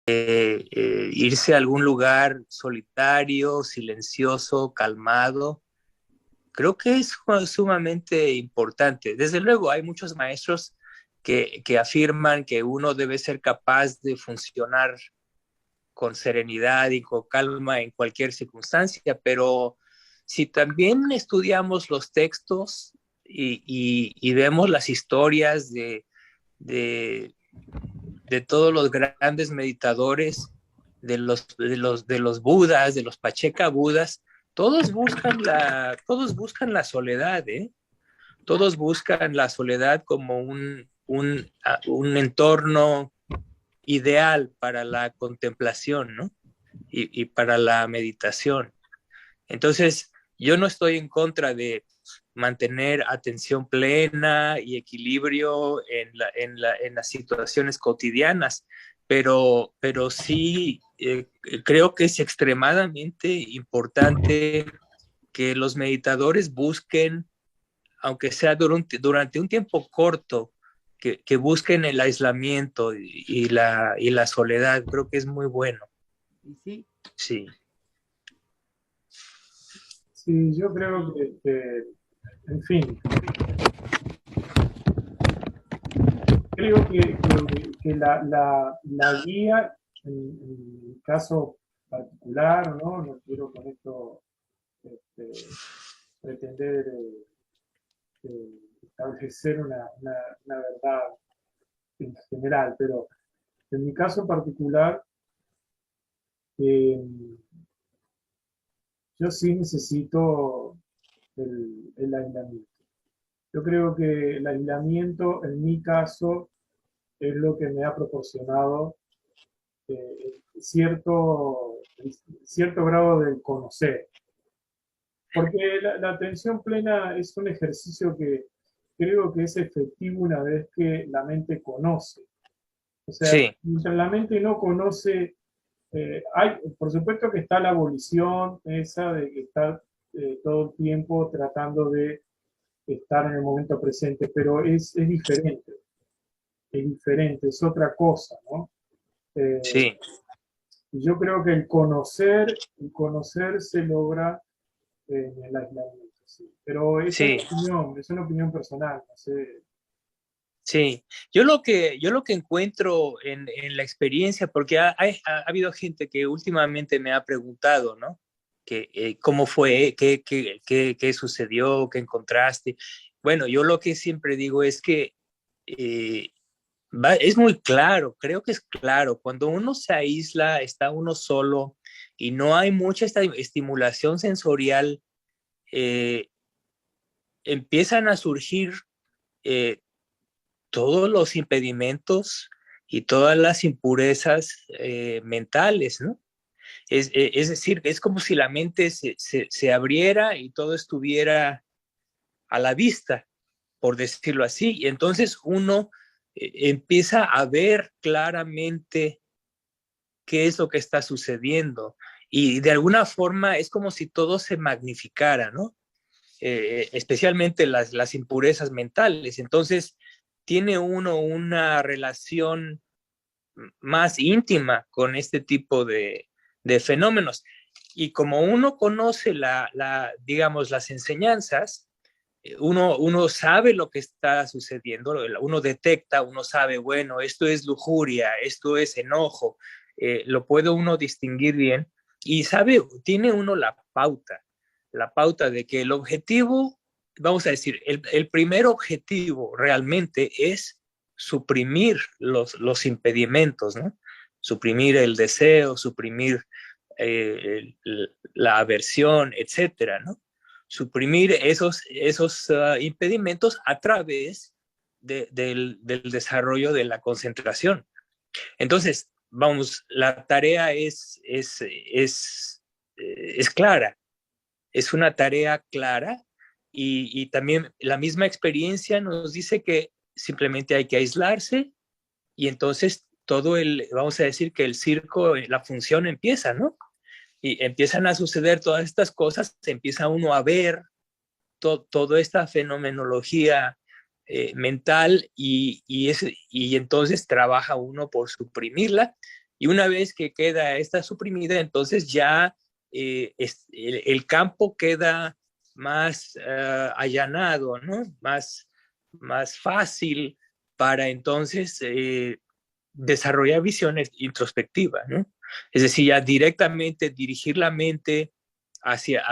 irse a algún lugar solitario, silencioso, calmado. Creo que es sumamente importante. Desde luego, hay muchos maestros que afirman que uno debe ser capaz de funcionar con serenidad y con calma en cualquier circunstancia, pero si también estudiamos los textos y vemos las historias de, de todos los grandes meditadores, de los budas, de los Pacheca Budas, todos buscan la soledad, ¿eh? Todos buscan la soledad como un entorno ideal para la contemplación, ¿no? Y para la meditación. Entonces, yo no estoy en contra de mantener atención plena y equilibrio en las situaciones cotidianas, pero sí creo que es extremadamente importante que los meditadores busquen, aunque sea durante un tiempo corto, que busquen el aislamiento y la soledad. Creo que es muy bueno. Y sí, Sí, Sí, yo creo en fin, creo que la guía, en mi caso particular, ¿no? No quiero con esto este, pretender establecer una verdad en general, pero en mi caso particular, eh, yo sí necesito el aislamiento. Yo creo que el aislamiento, en mi caso, es lo que me ha proporcionado cierto, cierto grado de conocer. Porque la atención plena es un ejercicio que creo que es efectivo una vez que la mente conoce. O sea, sí, mientras la mente no conoce, por supuesto que está la abolición esa de que estar todo el tiempo tratando de estar en el momento presente, pero es diferente, es otra cosa, ¿no? Eh, sí. y yo creo que el conocer se logra en el aislamiento, sí. Pero Sí, es una opinión personal, no sé. sí. Yo lo que encuentro en la experiencia, porque ha habido gente que últimamente me ha preguntado, ¿no? ¿Cómo fue? ¿Qué sucedió? ¿Qué encontraste? Bueno, yo lo que siempre digo es que eh, es muy claro, creo que es claro. Cuando uno se aísla, está uno solo y no hay mucha estimulación sensorial, eh, empiezan a surgir eh, todos los impedimentos y todas las impurezas mentales, ¿no? Es decir, es como si la mente se abriera y todo estuviera a la vista, por decirlo así, y entonces uno empieza a ver claramente qué es lo que está sucediendo y de alguna forma es como si todo se magnificara, ¿no? Especialmente las impurezas mentales. Entonces, tiene uno una relación más íntima con este tipo de fenómenos. Y como uno conoce digamos, las enseñanzas, uno sabe lo que está sucediendo, uno detecta, uno sabe, bueno, esto es lujuria, esto es enojo, lo puede uno distinguir bien y sabe, tiene uno la pauta de que el objetivo, vamos a decir, el primer objetivo realmente es suprimir los impedimentos, ¿no? Suprimir el deseo, suprimir la aversión, etcétera, ¿no? Suprimir esos impedimentos a través del desarrollo de la concentración. Entonces, vamos, la tarea es clara, es una tarea clara y también la misma experiencia nos dice que simplemente hay que aislarse y entonces vamos a decir que el circo, la función empieza, ¿no? Y empiezan a suceder todas estas cosas, se empieza uno a ver toda esta fenomenología mental y entonces trabaja uno por suprimirla Y una vez que queda esta suprimida, entonces ya el campo queda más allanado, ¿no? Más fácil para entonces desarrollar visiones introspectivas, ¿no? Es decir, ya directamente dirigir la mente hacia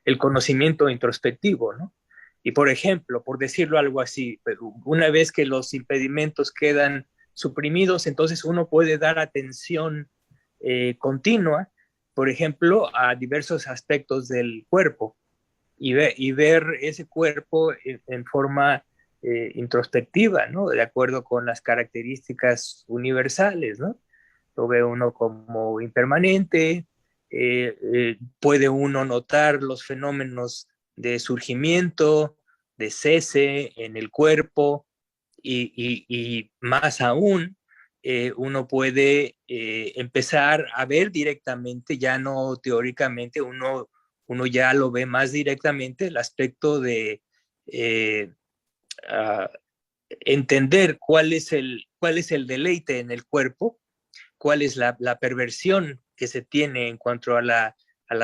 el conocimiento introspectivo, ¿no? Y por ejemplo, por decirlo algo así, una vez que los impedimentos quedan suprimidos, entonces uno puede dar atención continua, por ejemplo, a diversos aspectos del cuerpo y ver ese cuerpo en forma introspectiva, ¿no? De acuerdo con las características universales, ¿no? Lo ve uno como impermanente, puede uno notar los fenómenos de surgimiento, de cese en el cuerpo y más aún, uno puede empezar a ver directamente, ya no teóricamente, uno ya lo ve más directamente, el aspecto de eh, uh, entender cuál es el deleite en el cuerpo, cuál es la perversión que se tiene en cuanto a la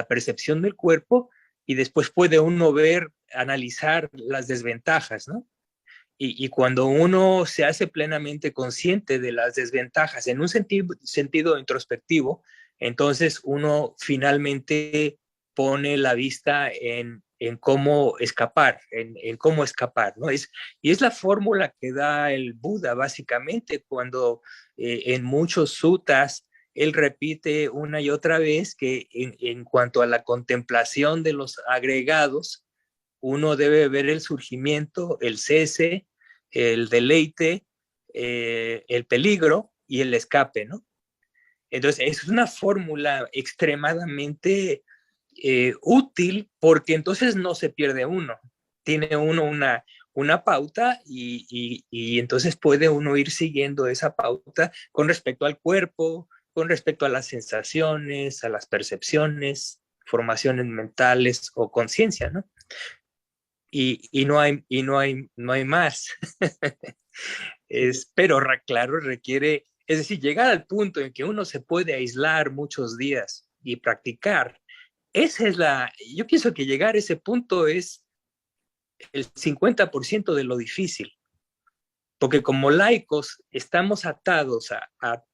percepción del cuerpo, y después puede uno ver, analizar las desventajas, ¿no? Y cuando uno se hace plenamente consciente de las desventajas en un sentido introspectivo, entonces uno finalmente pone la vista en cómo escapar, en cómo escapar, ¿no? Y es la fórmula que da el Buda, básicamente, cuando en muchos suttas él repite una y otra vez que en cuanto a la contemplación de los agregados, uno debe ver el surgimiento, el cese, el deleite, el peligro y el escape, ¿no? Entonces, es una fórmula extremadamente útil porque entonces no se pierde uno. Tiene uno una pauta y entonces puede uno ir siguiendo esa pauta con respecto al cuerpo, con respecto a las sensaciones, a las percepciones, formaciones mentales o conciencia, ¿no? No hay más. Pero claro, requiere, es decir, llegar al punto en que uno se puede aislar muchos días y practicar. Yo pienso que llegar a ese punto es el 50% de lo difícil, porque como laicos estamos atados a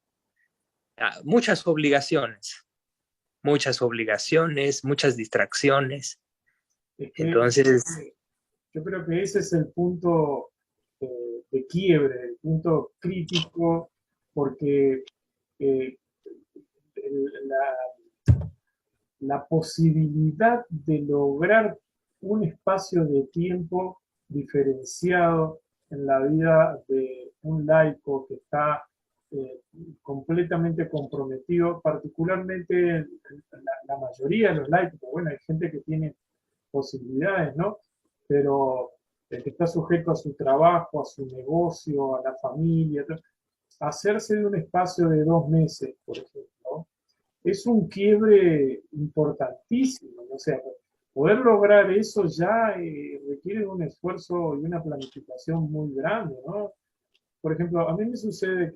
muchas obligaciones, muchas distracciones. Es que Entonces, yo creo que ese es el punto de quiebre, el punto crítico, porque eh, la, la posibilidad de lograr un espacio de tiempo diferenciado en la vida de un laico que está eh, completamente comprometido, particularmente la mayoría de los laicos, bueno, hay gente que tiene posibilidades, ¿no? Pero el que está sujeto a su trabajo, a su negocio, a la familia, hacerse de un espacio de 2 meses, por ejemplo, es un quiebre importantísimo. O sea, poder lograr eso ya requiere un esfuerzo y una planificación muy grande, ¿no? Por ejemplo, a mí me sucede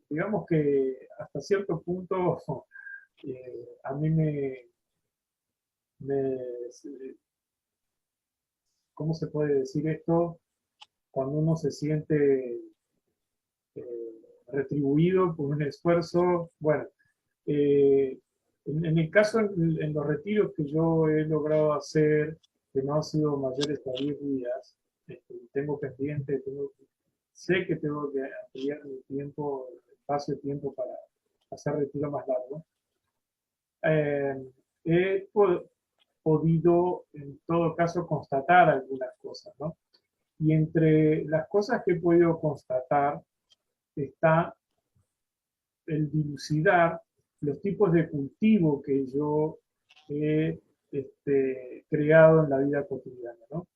digamos que hasta cierto punto, a mí me, ¿cómo se puede decir esto? Cuando uno se siente retribuido por un esfuerzo, bueno, eh, en el caso, en los retiros que yo he logrado hacer, que no han sido mayores a 10 días, tengo pendiente, sé que tengo que ampliar mi tiempo, espacio de tiempo para hacer retiros más largos. Eh, he podido, en todo caso, constatar algunas cosas, ¿no? Y entre las cosas que he podido constatar está el dilucidar los tipos de cultivo que yo he creado en la vida cotidiana, ¿no?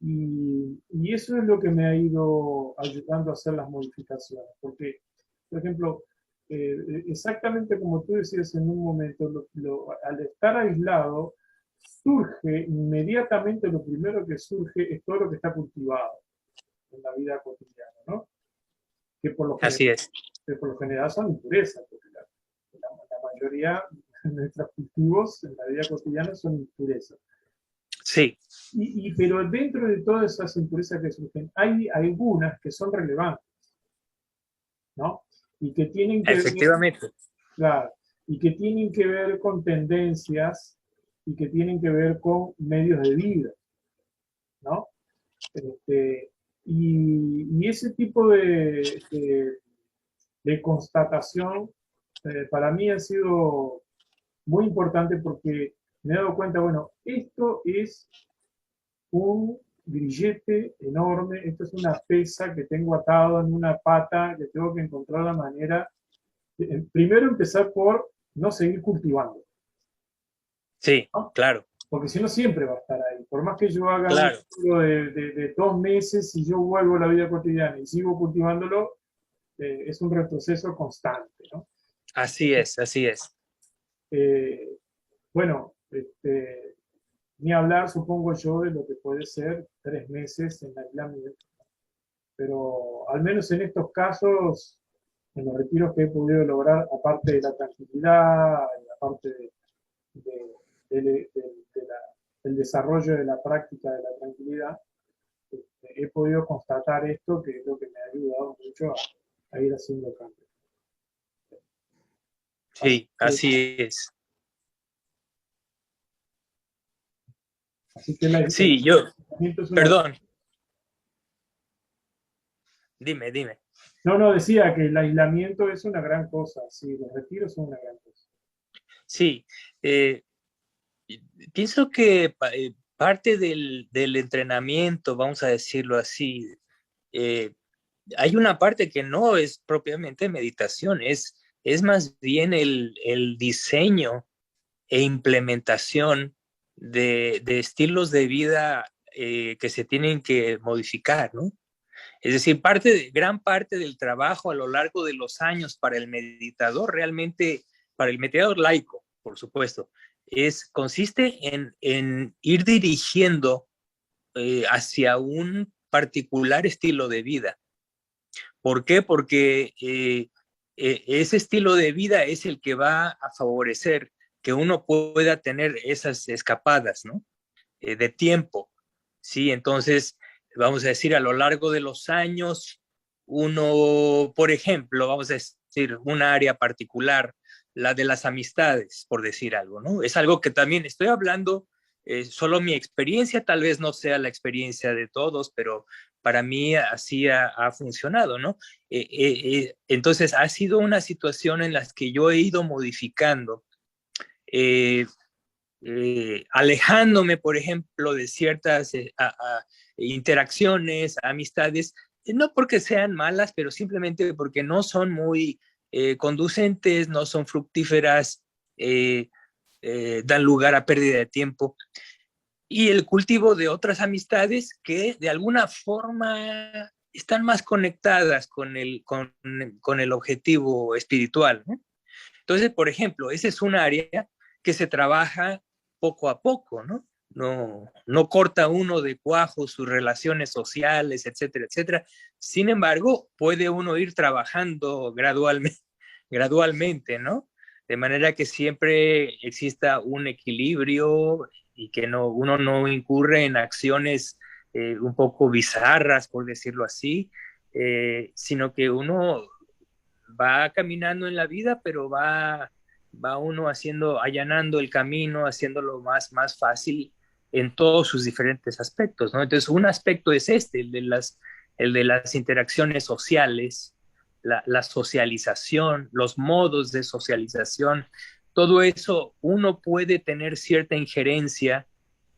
Y eso es lo que me ha ido ayudando a hacer las modificaciones, porque, por ejemplo, exactamente como tú decías en un momento, al estar aislado, surge inmediatamente, lo primero que surge es todo lo que está cultivado en la vida cotidiana, ¿no? que por lo general, Así es. que por lo general son impurezas, porque la mayoría de nuestros cultivos en la vida cotidiana son impurezas. Sí, Pero dentro de todas esas impurezas que surgen, hay algunas que son relevantes, ¿no? Y que tienen que ver, efectivamente. claro, y que tienen que ver con tendencias y que tienen que ver con medios de vida, ¿no? Este, y ese tipo de constatación para mí ha sido muy importante porque me he dado cuenta, bueno, esto es un grillete enorme, esto es una pesa que tengo atado en una pata, que tengo que encontrar la manera de, primero empezar por no seguir cultivando, Sí, ¿no? claro, Porque si no siempre va a estar ahí. Por más que yo haga un claro. ciclo de 2 meses y yo vuelvo a la vida cotidiana y sigo cultivándolo, es un retroceso constante, ¿no? Así es, así es. Eh, bueno, ni hablar, supongo yo, de lo que puede ser 3 meses en aislamiento. Pero al menos en estos casos, en los retiros que he podido lograr, aparte de la tranquilidad, aparte de, de, del desarrollo de la práctica de la tranquilidad, he podido constatar esto, que es lo que me ha ayudado mucho a ir haciendo cambios. Así Sí, que, así es. así que el Sí, yo, aislamiento es una... perdón, dime, dime. No, no, decía que el aislamiento es una gran cosa, sí, los retiros son una gran cosa. Sí, eh, pienso que parte del entrenamiento, vamos a decirlo así, eh, hay una parte que no es propiamente meditación, es más bien el diseño e implementación de estilos de vida que se tienen que modificar, ¿no? Es decir, gran parte del trabajo a lo largo de los años para el meditador, realmente, para el meditador laico, por supuesto, consiste en ir dirigiendo hacia un particular estilo de vida. ¿Por qué? Porque ese estilo de vida es el que va a favorecer que uno pueda tener esas escapadas, ¿no? De tiempo, ¿sí? Entonces, vamos a decir, a lo largo de los años, uno, por ejemplo, vamos a decir, una área particular, la de las amistades, por decir algo, ¿no? Es algo que también estoy hablando, solo mi experiencia, tal vez no sea la experiencia de todos, pero para mí así ha funcionado, ¿no? Entonces, ha sido una situación en la que yo he ido modificando eh, alejándome, por ejemplo, de ciertas interacciones, amistades, no porque sean malas, pero simplemente porque no son muy conducentes, no son fructíferas, eh, dan lugar a pérdida de tiempo. Y el cultivo de otras amistades que de alguna forma están más conectadas con el objetivo espiritual, ¿no? Entonces, por ejemplo, ese es un área que se trabaja poco a poco, ¿no? No corta uno de cuajo sus relaciones sociales, etcétera, etcétera. Sin embargo, puede uno ir trabajando gradualmente, ¿no? De manera que siempre exista un equilibrio y que uno no incurre en acciones un poco bizarras, por decirlo así, sino que uno va caminando en la vida, pero va uno allanando el camino, haciéndolo más fácil en todos sus diferentes aspectos, ¿no? Entonces, un aspecto es el de las interacciones sociales, la socialización, los modos de socialización, todo eso uno puede tener cierta injerencia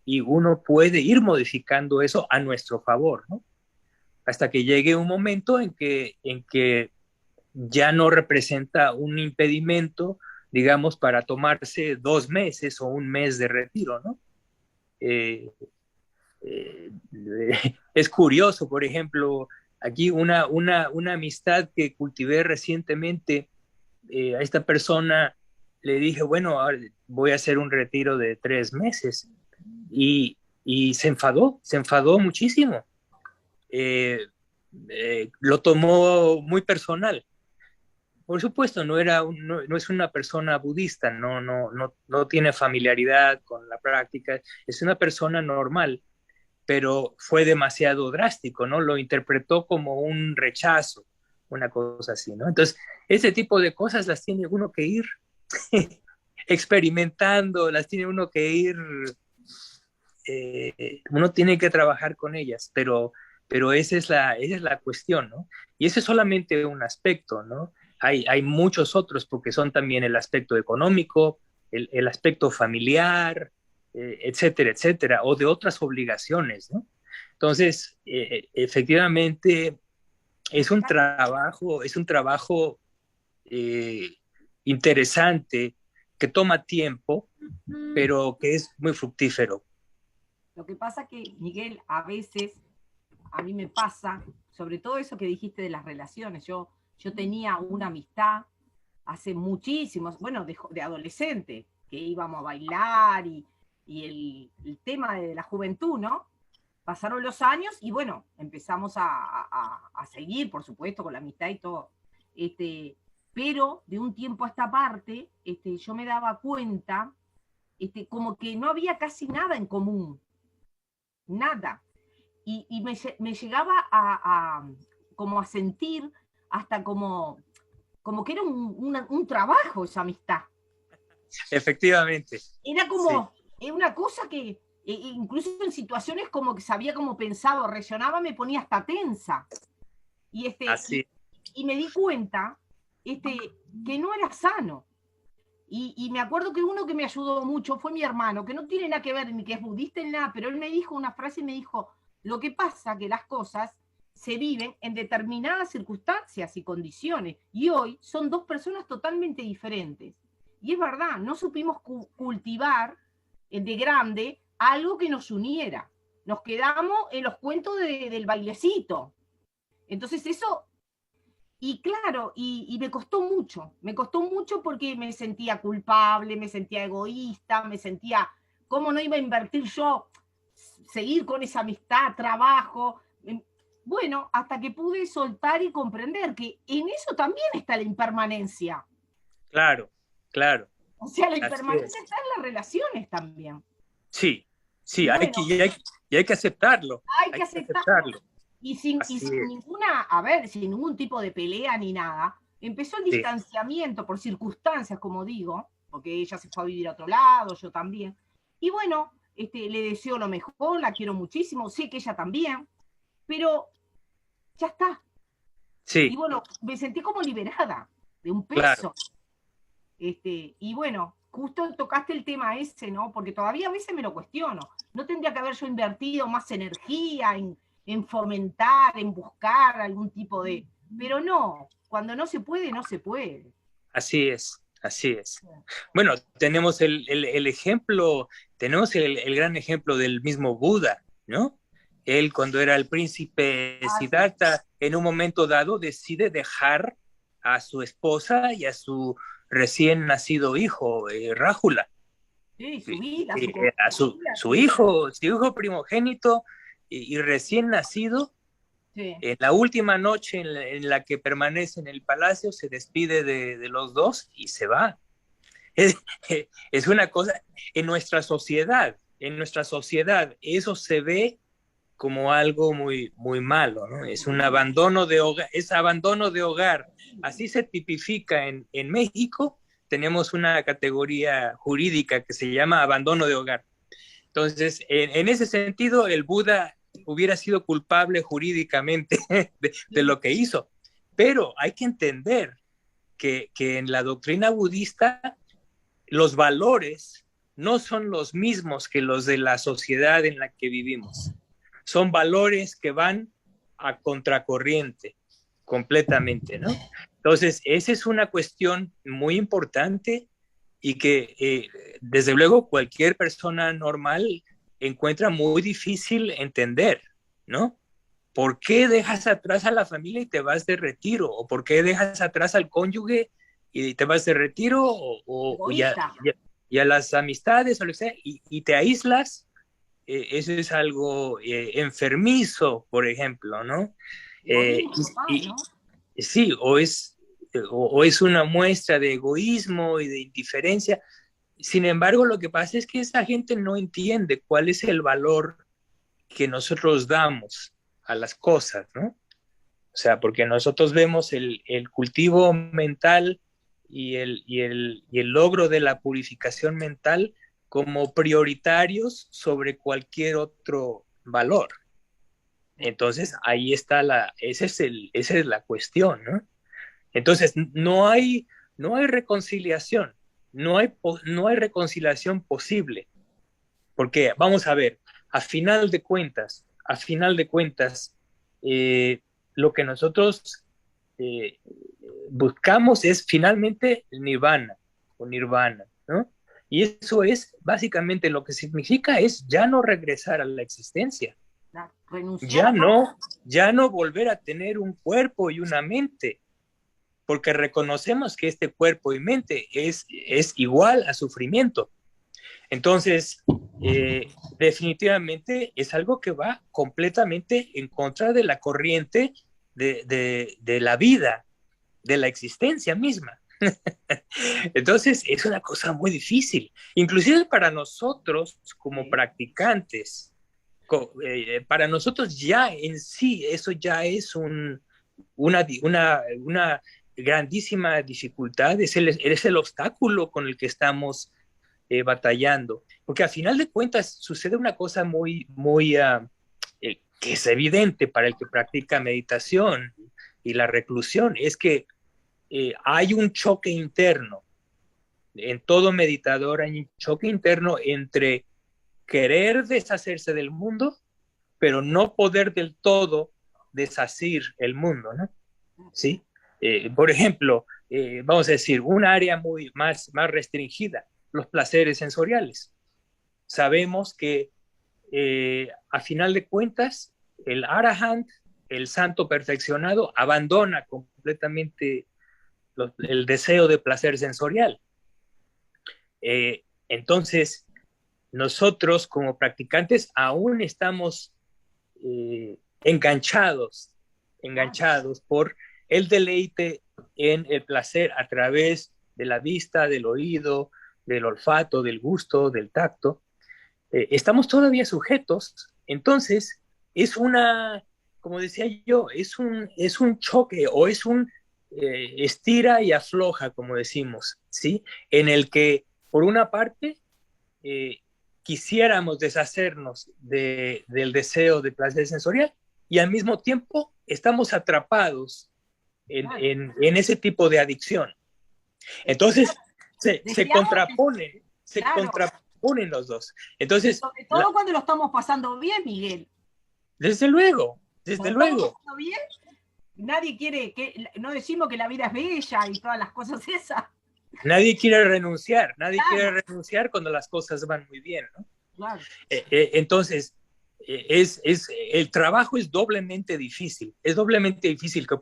y uno puede ir modificando eso a nuestro favor, ¿no? Hasta que llegue un momento en que ya no representa un impedimento, digamos, para tomarse 2 meses o un mes de retiro, ¿no? Eh, eh, es curioso, por ejemplo, aquí una amistad que cultivé recientemente, a esta persona le dije, bueno, voy a hacer un retiro de 3 meses y se enfadó muchísimo. lo tomó muy personal. Por supuesto, no es una persona budista, no tiene familiaridad con la práctica, es una persona normal, pero fue demasiado drástico, ¿no? Lo interpretó como un rechazo, una cosa así, ¿no? Entonces, ese tipo de cosas las tiene uno que ir experimentando, las tiene uno que ir, uno tiene que trabajar con ellas, pero esa es la cuestión, ¿no? Y ese es solamente un aspecto, ¿no? Hay muchos otros, porque son también el aspecto económico, el aspecto familiar, etcétera, etcétera, o de otras obligaciones, ¿no? Entonces, efectivamente, es un trabajo eh, interesante que toma tiempo, pero que es muy fructífero. Lo que pasa que, Miguel, a veces, a mí me pasa, sobre todo eso que dijiste de las relaciones, yo tenía una amistad hace muchísimos, bueno, de adolescente, que íbamos a bailar y el tema de la juventud, ¿no? Pasaron los años y bueno, empezamos a seguir, por supuesto, con la amistad y todo. Pero de un tiempo a esta parte, yo me daba cuenta como que no había casi nada en común, nada. Y me llegaba como a sentir hasta como que era un trabajo esa amistad. Efectivamente. Era como una cosa que incluso en situaciones como que sabía cómo pensaba o reaccionaba, me ponía hasta tensa. Así. Y me di cuenta que no era sano. Y me acuerdo que uno que me ayudó mucho fue mi hermano, que no tiene nada que ver ni que es budista ni nada, pero él me dijo una frase y me dijo, lo que pasa que las cosas se viven en determinadas circunstancias y condiciones, y hoy son dos personas totalmente diferentes. Y es verdad, no supimos cultivar de grande algo que nos uniera. Nos quedamos en los cuentos del bailecito. Entonces eso, y claro, y me costó mucho porque me sentía culpable, me sentía egoísta, me sentía, ¿cómo no iba a invertir yo? Seguir con esa amistad, trabajo. Bueno, hasta que pude soltar y comprender que en eso también está la impermanencia. Claro, claro. O sea, la impermanencia está en las relaciones también. Sí, sí, y bueno, hay que aceptarlo. Hay que aceptarlo. Y sin ninguna, a ver, sin ningún tipo de pelea ni nada, empezó el distanciamiento por circunstancias, como digo, porque ella se fue a vivir a otro lado, yo también. Y bueno, le deseo lo mejor, la quiero muchísimo, sé que ella también, pero ya está. Sí. Y bueno, me sentí como liberada de un peso. Claro. Y bueno, justo tocaste el tema ese, ¿no? Porque todavía a veces me lo cuestiono. ¿No tendría que haber yo invertido más energía en fomentar, en buscar algún tipo de... Pero no, cuando no se puede, no se puede. Así es, así es. Bueno, tenemos el ejemplo, tenemos el gran ejemplo del mismo Buda, ¿no? Él, cuando era el príncipe Siddhartha, en un momento dado decide dejar a su esposa y a su recién nacido hijo, Rájula. Sí, su vida, su hijo primogénito y recién nacido. Sí. En la última noche en la que permanece en el palacio, se despide de los dos y se va. Es una cosa, en nuestra sociedad, eso se ve como algo muy, muy malo, ¿no? Es un abandono de hogar, es abandono de hogar. Así se tipifica en México. Tenemos una categoría jurídica que se llama abandono de hogar. Entonces, en ese sentido, el Buda hubiera sido culpable jurídicamente de lo que hizo. Pero hay que entender que en la doctrina budista los valores no son los mismos que los de la sociedad en la que vivimos. Son valores que van a contracorriente completamente, ¿no? Entonces, esa es una cuestión muy importante y que, desde luego, cualquier persona normal encuentra muy difícil entender, ¿no? ¿Por qué dejas atrás a la familia y te vas de retiro? ¿O por qué dejas atrás al cónyuge y te vas de retiro? Y a las amistades o lo que sea, y te aíslas. Eso es algo enfermizo, por ejemplo, ¿no? ¿no? Sí, o es una muestra de egoísmo y de indiferencia. Sin embargo, lo que pasa es que esa gente no entiende cuál es el valor que nosotros damos a las cosas, ¿no? O sea, porque nosotros vemos el cultivo mental y el logro de la purificación mental como prioritarios sobre cualquier otro valor. Entonces, ahí está esa es la cuestión, ¿no? Entonces, no hay reconciliación, no hay reconciliación posible, porque vamos a ver, a final de cuentas, lo que nosotros eh, buscamos es finalmente el nirvana o nirvana, ¿no? Y eso es básicamente lo que significa es ya no regresar a la existencia, Renunciar ya no volver a tener un cuerpo y una mente, porque reconocemos que este cuerpo y mente es igual a sufrimiento. Entonces, definitivamente es algo que va completamente en contra de la corriente de la vida, de la existencia misma. Entonces, es una cosa muy difícil, inclusive para nosotros como practicantes. Para nosotros ya en sí, eso ya es una grandísima dificultad, es el obstáculo con el que estamos batallando, porque al final de cuentas sucede una cosa que es evidente para el que practica meditación y la reclusión, es que hay un choque interno, en todo meditador hay un choque interno entre querer deshacerse del mundo, pero no poder del todo deshacer el mundo, ¿no? ¿Sí? Por ejemplo, vamos a decir, un área más restringida, los placeres sensoriales. Sabemos que a final de cuentas, el Arahant, el santo perfeccionado, abandona completamente el deseo de placer sensorial. Entonces, nosotros como practicantes aún estamos enganchados por el deleite en el placer a través de la vista, del oído, del olfato, del gusto, del tacto. Estamos todavía sujetos, entonces como decía yo, es un choque o es un estira y afloja, como decimos, ¿sí? En el que, por una parte, eh, quisiéramos deshacernos del deseo de placer sensorial y al mismo tiempo estamos atrapados en ese tipo de adicción. Entonces, se contraponen los dos. Entonces, sobre todo cuando lo estamos pasando bien, Miguel. Desde luego. Estamos pasando bien, nadie quiere no decimos que la vida es bella y todas las cosas esas. Nadie quiere renunciar cuando las cosas van muy bien, ¿no? Claro. Entonces, el trabajo es doblemente difícil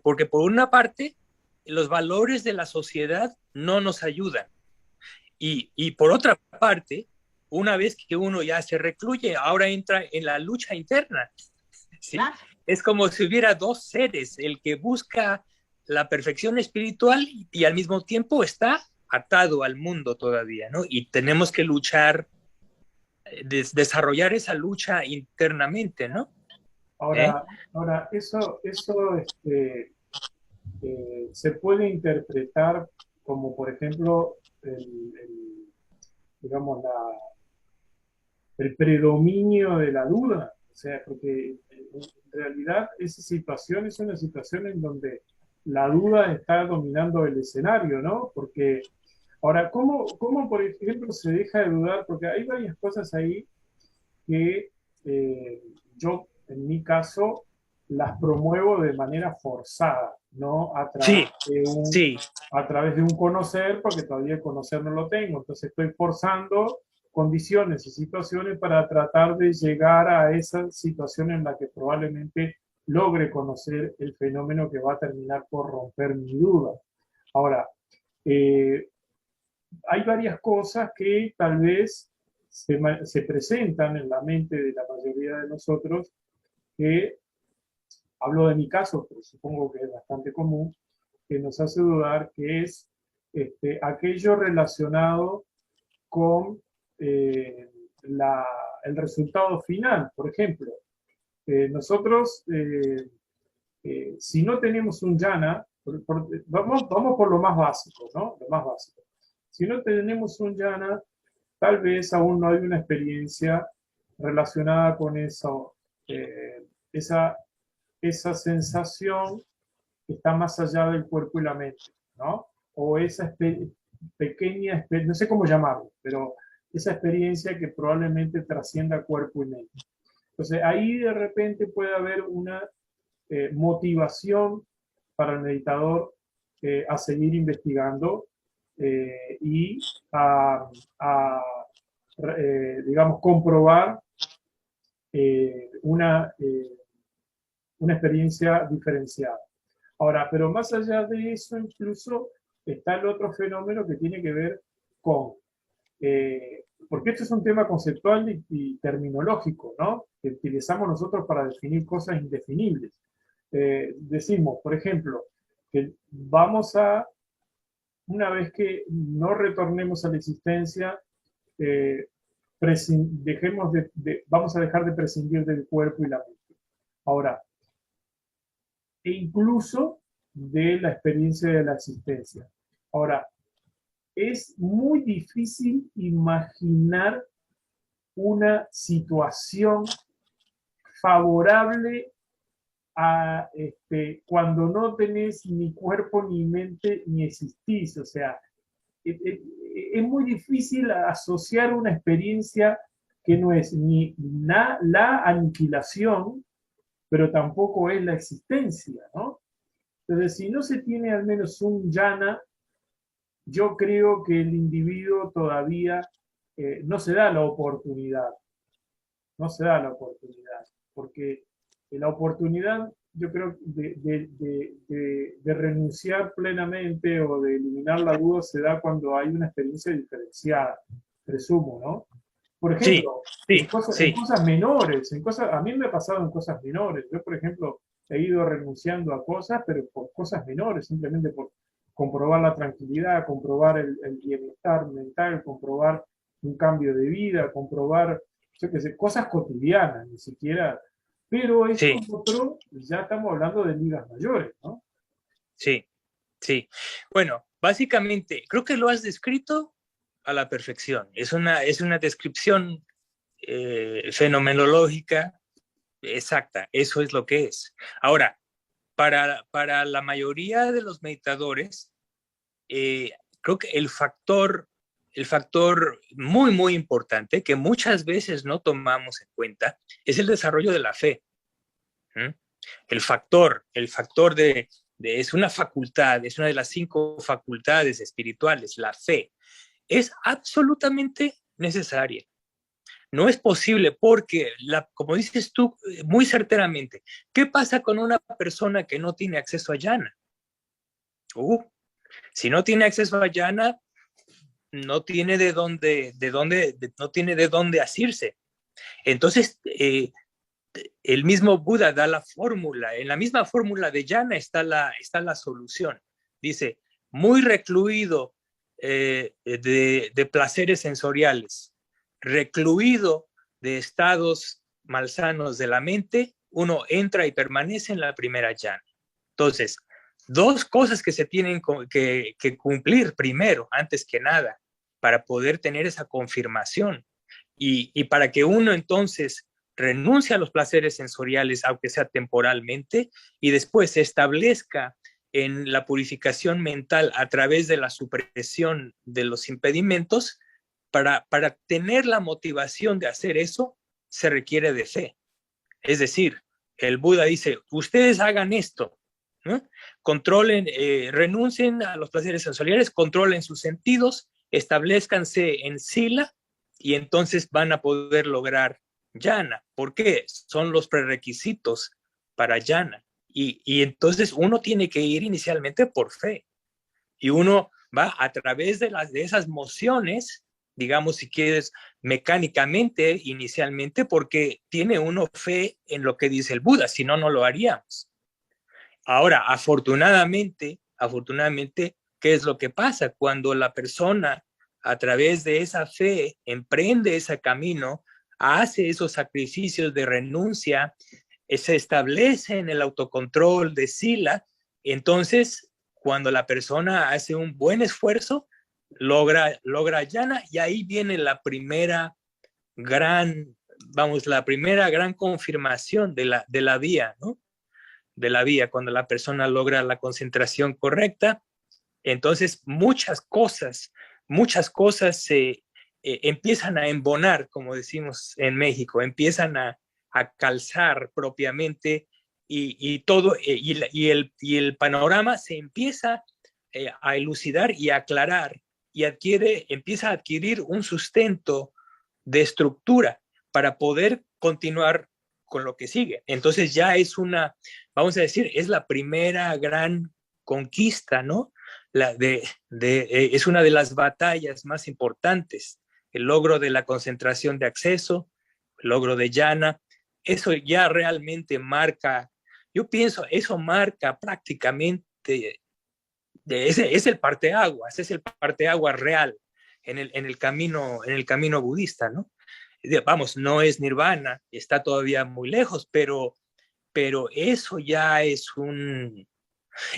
porque por una parte los valores de la sociedad no nos ayudan y por otra parte, una vez que uno ya se recluye, ahora entra en la lucha interna, ¿sí? Claro. Es como si hubiera dos seres, el que busca la perfección espiritual y al mismo tiempo está atado al mundo todavía, ¿no? Y tenemos que luchar, desarrollar esa lucha internamente, ¿no? Ahora eso se puede interpretar como, por ejemplo, digamos, el predominio de la duda. O sea, porque en realidad esa situación es una situación en donde la duda está dominando el escenario, ¿no? Porque ahora, ¿cómo por ejemplo se deja de dudar? Porque hay varias cosas ahí que yo, en mi caso, las promuevo de manera forzada, ¿no? A través de un conocer, porque todavía el conocer no lo tengo. Entonces estoy forzando condiciones y situaciones para tratar de llegar a esa situación en la que probablemente logre conocer el fenómeno que va a terminar por romper mi duda. Ahora, hay varias cosas que tal vez se presentan en la mente de la mayoría de nosotros que hablo de mi caso, pero supongo que es bastante común, que nos hace dudar, que es aquello relacionado con el resultado final. Por ejemplo, nosotros, si no tenemos un jhana, vamos por lo más básico, ¿no? Lo más básico. Si no tenemos un jhana, tal vez aún no hay una experiencia relacionada con eso, esa sensación que está más allá del cuerpo y la mente, ¿no? O esa pequeña, no sé cómo llamarlo, pero esa experiencia que probablemente trascienda cuerpo y mente. Entonces ahí de repente puede haber una motivación para el meditador a seguir investigando y digamos, comprobar una experiencia diferenciada. Ahora, pero más allá de eso, incluso está el otro fenómeno que tiene que ver con, porque esto es un tema conceptual y terminológico, ¿no? Que utilizamos nosotros para definir cosas indefinibles. Decimos, por ejemplo, que una vez que no retornemos a la existencia, vamos a dejar de prescindir del cuerpo y la mente. Ahora, e incluso de la experiencia de la existencia. Ahora, es muy difícil imaginar una situación favorable a cuando no tenés ni cuerpo ni mente ni existís. O sea, es muy difícil asociar una experiencia que no es ni la aniquilación, pero tampoco es la existencia, ¿no? Entonces, si no se tiene al menos un jhana, yo creo que el individuo todavía no se da la oportunidad. No se da la oportunidad, porque la oportunidad, yo creo, de renunciar plenamente o de eliminar la duda se da cuando hay una experiencia diferenciada, presumo, ¿no? Por ejemplo, en cosas menores, a mí me ha pasado en cosas menores. Yo, por ejemplo, he ido renunciando a cosas, pero por cosas menores, simplemente por comprobar la tranquilidad, comprobar el bienestar mental, comprobar un cambio de vida, comprobar, yo qué sé, cosas cotidianas, ni siquiera. Pero esto otro, ya estamos hablando de ligas mayores, ¿no? Sí, sí. Bueno, básicamente, creo que lo has descrito a la perfección. Es una descripción fenomenológica exacta. Eso es lo que es. Ahora, para la mayoría de los meditadores, creo que el factor muy, muy importante que muchas veces no tomamos en cuenta es el desarrollo de la fe. El factor es una facultad, es una de las 5 facultades espirituales, la fe. Es absolutamente necesaria. No es posible porque, como dices tú muy certeramente, ¿qué pasa con una persona que no tiene acceso a jhana? Si no tiene acceso a jhana, no tiene de dónde asirse. Entonces, el mismo Buda da la fórmula. En la misma fórmula de jhana está la solución. Dice, muy recluido de placeres sensoriales, recluido de estados malsanos de la mente, uno entra y permanece en la primera jhana. Entonces, 2 cosas que se tienen que cumplir primero, antes que nada, para poder tener esa confirmación y para que uno entonces renuncie a los placeres sensoriales, aunque sea temporalmente, y después se establezca en la purificación mental a través de la supresión de los impedimentos. Para tener la motivación de hacer eso, se requiere de fe. Es decir, el Buda dice, ustedes hagan esto, ¿no? Controlen, renuncien a los placeres sensoriales, controlen sus sentidos, establezcanse en sila y entonces van a poder lograr jhana. ¿Por qué? Son los prerequisitos para jhana. Y entonces uno tiene que ir inicialmente por fe. Y uno va a través de esas mociones, digamos, si quieres, mecánicamente, inicialmente, porque tiene uno fe en lo que dice el Buda, si no, no lo haríamos. Ahora, afortunadamente, ¿qué es lo que pasa? Cuando la persona, a través de esa fe, emprende ese camino, hace esos sacrificios de renuncia, se establece en el autocontrol de Sila, entonces, cuando la persona hace un buen esfuerzo, logra jnana, y ahí viene la primera gran confirmación de la vía, ¿no? De la vía, cuando la persona logra la concentración correcta, entonces muchas cosas se empiezan a embonar, como decimos en México, empiezan a calzar propiamente y todo, y el panorama se empieza a elucidar y a aclarar y empieza a adquirir un sustento de estructura para poder continuar con lo que sigue. Entonces ya es vamos a decir, es la primera gran conquista, ¿no? Es una de las batallas más importantes, el logro de la concentración de acceso, el logro de jnana. Eso ya realmente marca, yo pienso, eso marca prácticamente, es el parteaguas real en el camino budista, ¿no? Vamos, no es nirvana, está todavía muy lejos, pero eso ya es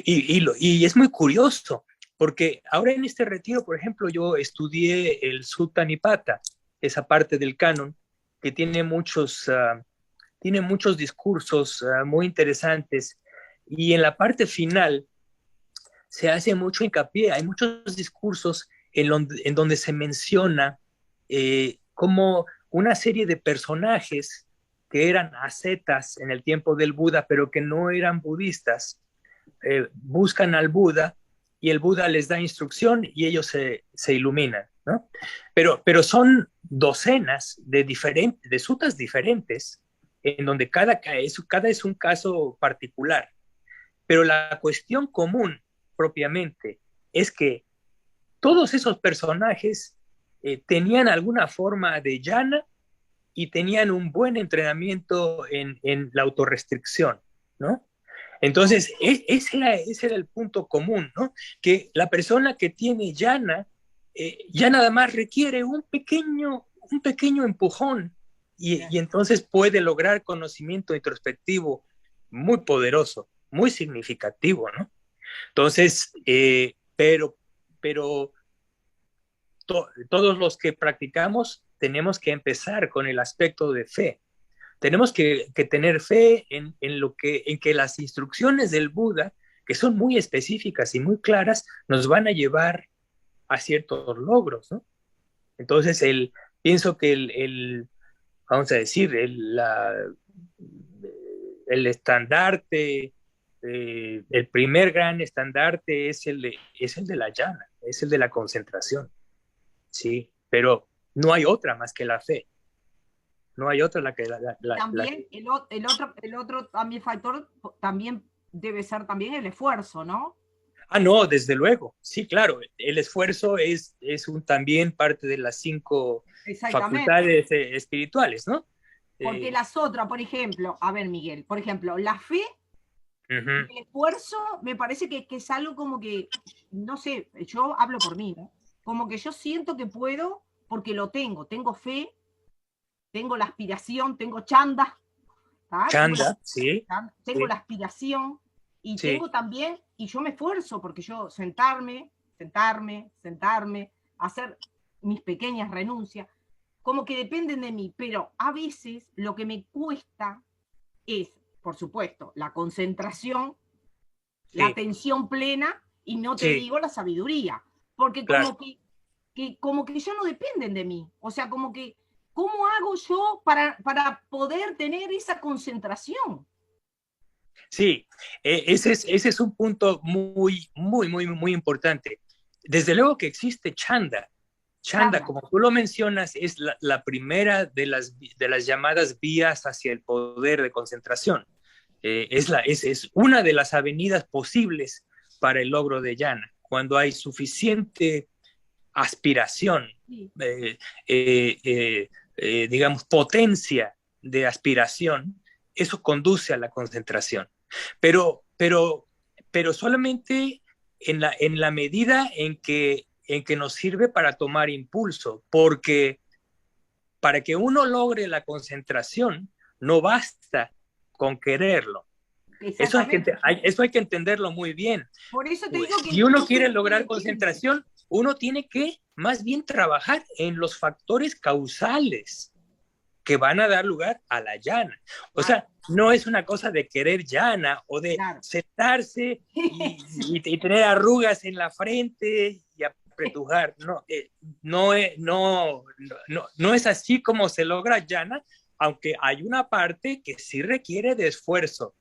y es muy curioso, porque ahora en este retiro, por ejemplo, yo estudié el Sutta Nipata, esa parte del canon, que tiene muchos discursos muy interesantes, y en la parte final se hace mucho hincapié, hay muchos discursos en donde se menciona como una serie de personajes que eran ascetas en el tiempo del Buda, pero que no eran budistas, buscan al Buda y el Buda les da instrucción y ellos se iluminan, ¿no? Pero son docenas de sutas diferentes en donde cada es un caso particular. Pero la cuestión común propiamente es que todos esos personajes tenían alguna forma de jnana y tenían un buen entrenamiento en la autorrestricción, ¿no? Entonces, ese era el punto común, ¿no? Que la persona que tiene jnana ya nada más requiere un pequeño empujón y entonces puede lograr conocimiento introspectivo muy poderoso, muy significativo, ¿no? Entonces, pero todos los que practicamos tenemos que empezar con el aspecto de fe. Tenemos que tener fe en que las instrucciones del Buda, que son muy específicas y muy claras, nos van a llevar a ciertos logros, ¿no? Entonces, pienso que vamos a decir, el estandarte, el primer gran estandarte es el de la jnana, es el de la concentración, ¿sí? Pero no hay otra más que la fe. No hay otra también el otro también factor también debe ser también el esfuerzo, ¿no? No, desde luego. Sí, claro. El esfuerzo es también parte de las 5 facultades espirituales, ¿no? Porque las otras, por ejemplo, a ver, Miguel, por ejemplo, la fe, el esfuerzo, me parece que es algo como que, no sé, yo hablo por mí, ¿no? Como que yo siento que puedo porque lo tengo fe, tengo la aspiración, tengo chanda. Chanda, sí. Tengo la aspiración y tengo también, y yo me esfuerzo porque yo sentarme, hacer mis pequeñas renuncias, como que dependen de mí, pero a veces lo que me cuesta es, por supuesto, la concentración, la atención plena, y no te digo la sabiduría, porque como que ya no dependen de mí, o sea, como que ¿cómo hago yo para poder tener esa concentración? Sí, ese es un punto muy, muy, muy, muy importante. Desde luego que existe chanda. Chanda, como tú lo mencionas, es la primera de las llamadas vías hacia el poder de concentración. Es una de las avenidas posibles para el logro de jnana, cuando hay suficiente aspiración, digamos, potencia de aspiración, eso conduce a la concentración. Pero pero, pero solamente en la medida en que nos sirve para tomar impulso, porque para que uno logre la concentración, no basta con quererlo. Eso hay que entenderlo muy bien. Por eso te digo que si uno quiere lograr concentración, uno tiene que más bien trabajar en los factores causales que van a dar lugar a la llana. O sea, no es una cosa de querer llana o de sentarse y tener arrugas en la frente y apretujar. No es así como se logra llana, aunque hay una parte que sí requiere de esfuerzo,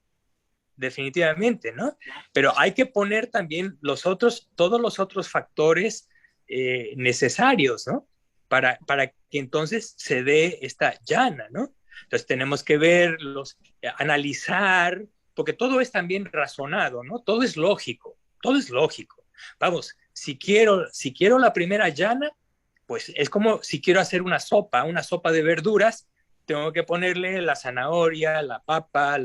definitivamente, ¿no? Pero hay que poner también todos los otros factores necesarios, ¿no? Para que entonces se dé esta llana, ¿no? Entonces tenemos que analizar, porque todo es también razonado, ¿no? Todo es lógico. Vamos, si quiero la primera llana, pues es como si quiero hacer una sopa de verduras, tengo que ponerle la zanahoria, la papa,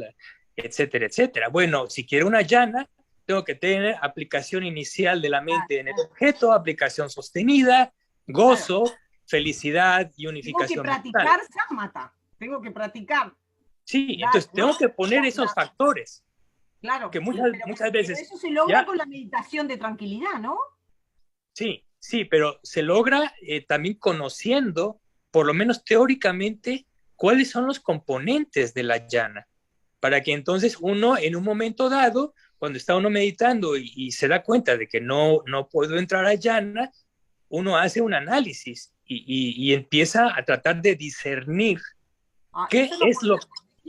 etcétera, etcétera. Bueno, si quiero una llana, tengo que tener aplicación inicial de la mente en el objeto, aplicación sostenida, gozo, felicidad y unificación. Tengo que practicar sámata, tengo que practicar. Sí, entonces tengo que poner esos factores. Claro. Que muchas veces... Pero eso se logra con la meditación de tranquilidad, ¿no? Sí, pero se logra también conociendo, por lo menos teóricamente, cuáles son los componentes de la llana, para que entonces uno en un momento dado, cuando está uno meditando y se da cuenta de que no puedo entrar a llana, uno hace un análisis y empieza a tratar de discernir qué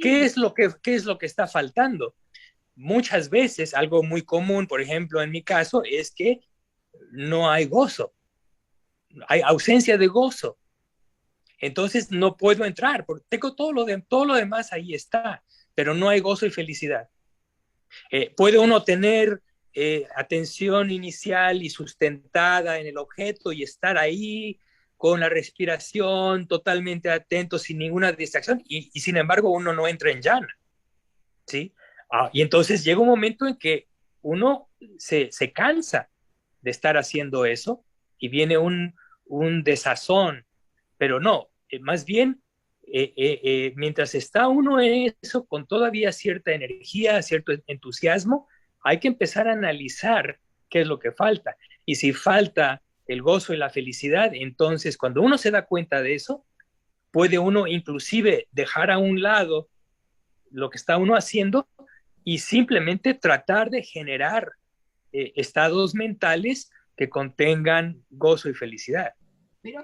es lo que está faltando. Muchas veces, algo muy común, por ejemplo, en mi caso, es que no hay gozo, hay ausencia de gozo. Entonces no puedo entrar, porque tengo todo lo demás ahí está, pero no hay gozo y felicidad. Puede uno tener atención inicial y sustentada en el objeto y estar ahí con la respiración totalmente atento, sin ninguna distracción, y sin embargo uno no entra en llana, ¿sí? Y entonces llega un momento en que uno se cansa de estar haciendo eso y viene un desazón, pero no, más bien mientras está uno en eso con todavía cierta energía, cierto entusiasmo, hay que empezar a analizar qué es lo que falta. Y si falta el gozo y la felicidad, entonces cuando uno se da cuenta de eso, puede uno inclusive dejar a un lado lo que está uno haciendo y simplemente tratar de generar estados mentales que contengan gozo y felicidad. Pero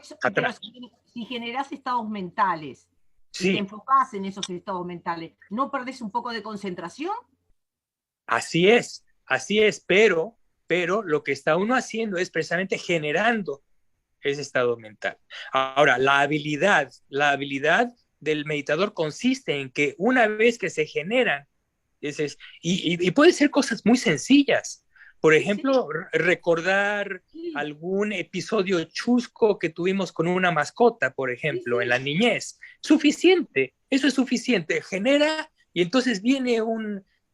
si generás estados mentales, si te enfocás en esos estados mentales, ¿no perdés un poco de concentración? Así es, pero lo que está uno haciendo es precisamente generando ese estado mental. Ahora, la habilidad del meditador consiste en que una vez que se generan, y puede ser cosas muy sencillas. Por ejemplo, recordar algún episodio chusco que tuvimos con una mascota, por ejemplo, en la niñez. Suficiente, eso es suficiente. Genera y entonces viene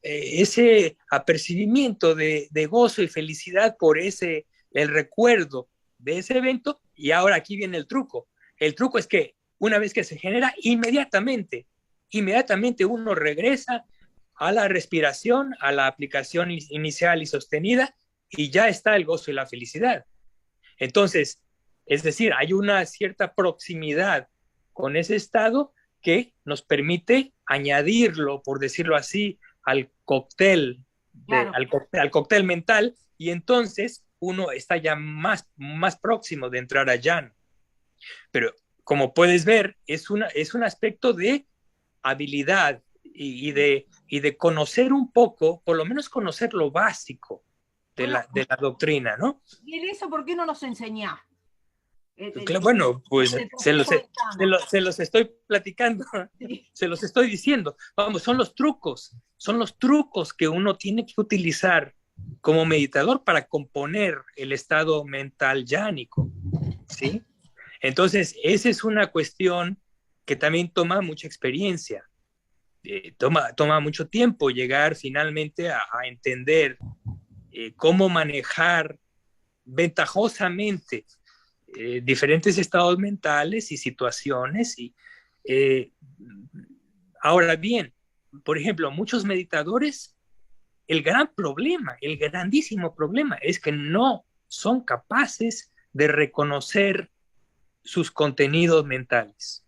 ese apercibimiento de gozo y felicidad por el recuerdo de ese evento. Y ahora aquí viene el truco. El truco es que una vez que se genera, inmediatamente uno regresa a la respiración, a la aplicación inicial y sostenida, y ya está el gozo y la felicidad. Entonces, es decir, hay una cierta proximidad con ese estado que nos permite añadirlo, por decirlo así, al cóctel, al cóctel mental, y entonces uno está ya más próximo de entrar a llano. Pero como puedes ver, es un aspecto de habilidad y de conocer un poco, por lo menos conocer lo básico de la doctrina, ¿no? ¿Y en eso por qué no nos enseñás? Bueno, pues se los estoy platicando, se los estoy diciendo. Vamos, son los trucos que uno tiene que utilizar como meditador para componer el estado mental yánico, ¿sí? Entonces, esa es una cuestión que también toma mucha experiencia. toma mucho tiempo llegar finalmente a entender cómo manejar ventajosamente diferentes estados mentales y situaciones. Ahora bien, por ejemplo, muchos meditadores, el grandísimo problema es que no son capaces de reconocer sus contenidos mentales.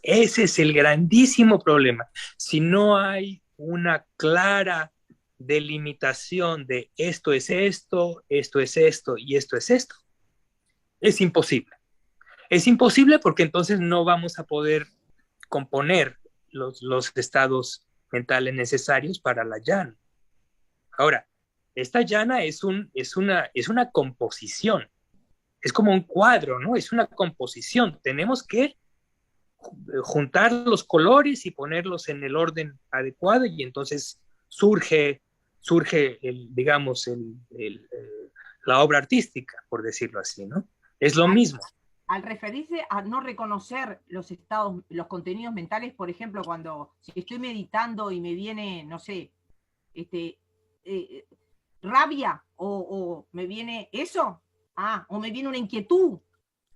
Ese es el grandísimo problema. Si no hay una clara delimitación de esto es esto, esto es esto y esto es esto, es imposible. Es imposible porque entonces no vamos a poder componer los estados mentales necesarios para la llana. Ahora, esta llana es una composición, es como un cuadro, ¿no? Es una composición. Tenemos que juntar los colores y ponerlos en el orden adecuado y entonces surge digamos, la obra artística, por decirlo así, ¿no? Es lo mismo. Al referirse a no reconocer los estados, los contenidos mentales, por ejemplo, cuando si estoy meditando y me viene, no sé, rabia o me viene eso, o me viene una inquietud.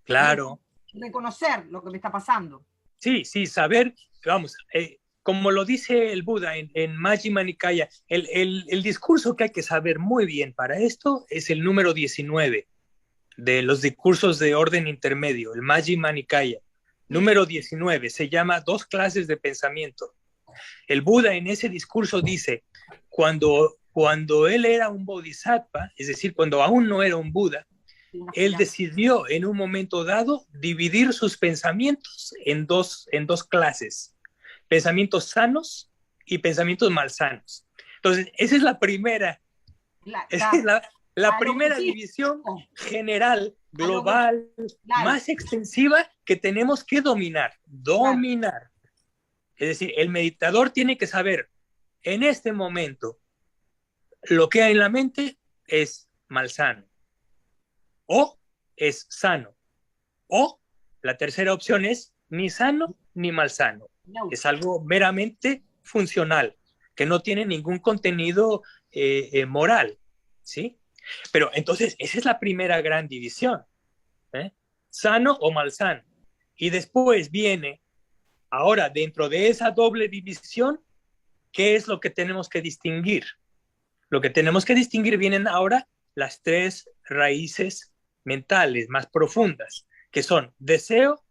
Claro. Reconocer lo que me está pasando. Sí, saber, vamos, como lo dice el Buda en Majjhima Nikaya, el discurso que hay que saber muy bien para esto es el número 19 de los discursos de orden intermedio, el Majjhima Nikaya. Número 19, se llama Dos clases de pensamiento. El Buda en ese discurso dice, cuando él era un bodhisattva, es decir, cuando aún no era un Buda, él decidió en un momento dado dividir sus pensamientos en dos clases, pensamientos sanos y pensamientos malsanos. Entonces, esa es la primera, la primera división general, global, más extensiva que tenemos que dominar. Es decir, el meditador tiene que saber, en este momento, lo que hay en la mente es malsano, o es sano, o la tercera opción es ni sano ni malsano. Es algo meramente funcional, que no tiene ningún contenido moral, ¿sí? Pero entonces, esa es la primera gran división, sano o malsano. Y después viene, ahora, dentro de esa doble división, ¿qué es lo que tenemos que distinguir? Lo que tenemos que distinguir vienen ahora las tres raíces mentales más profundas, que son deseo,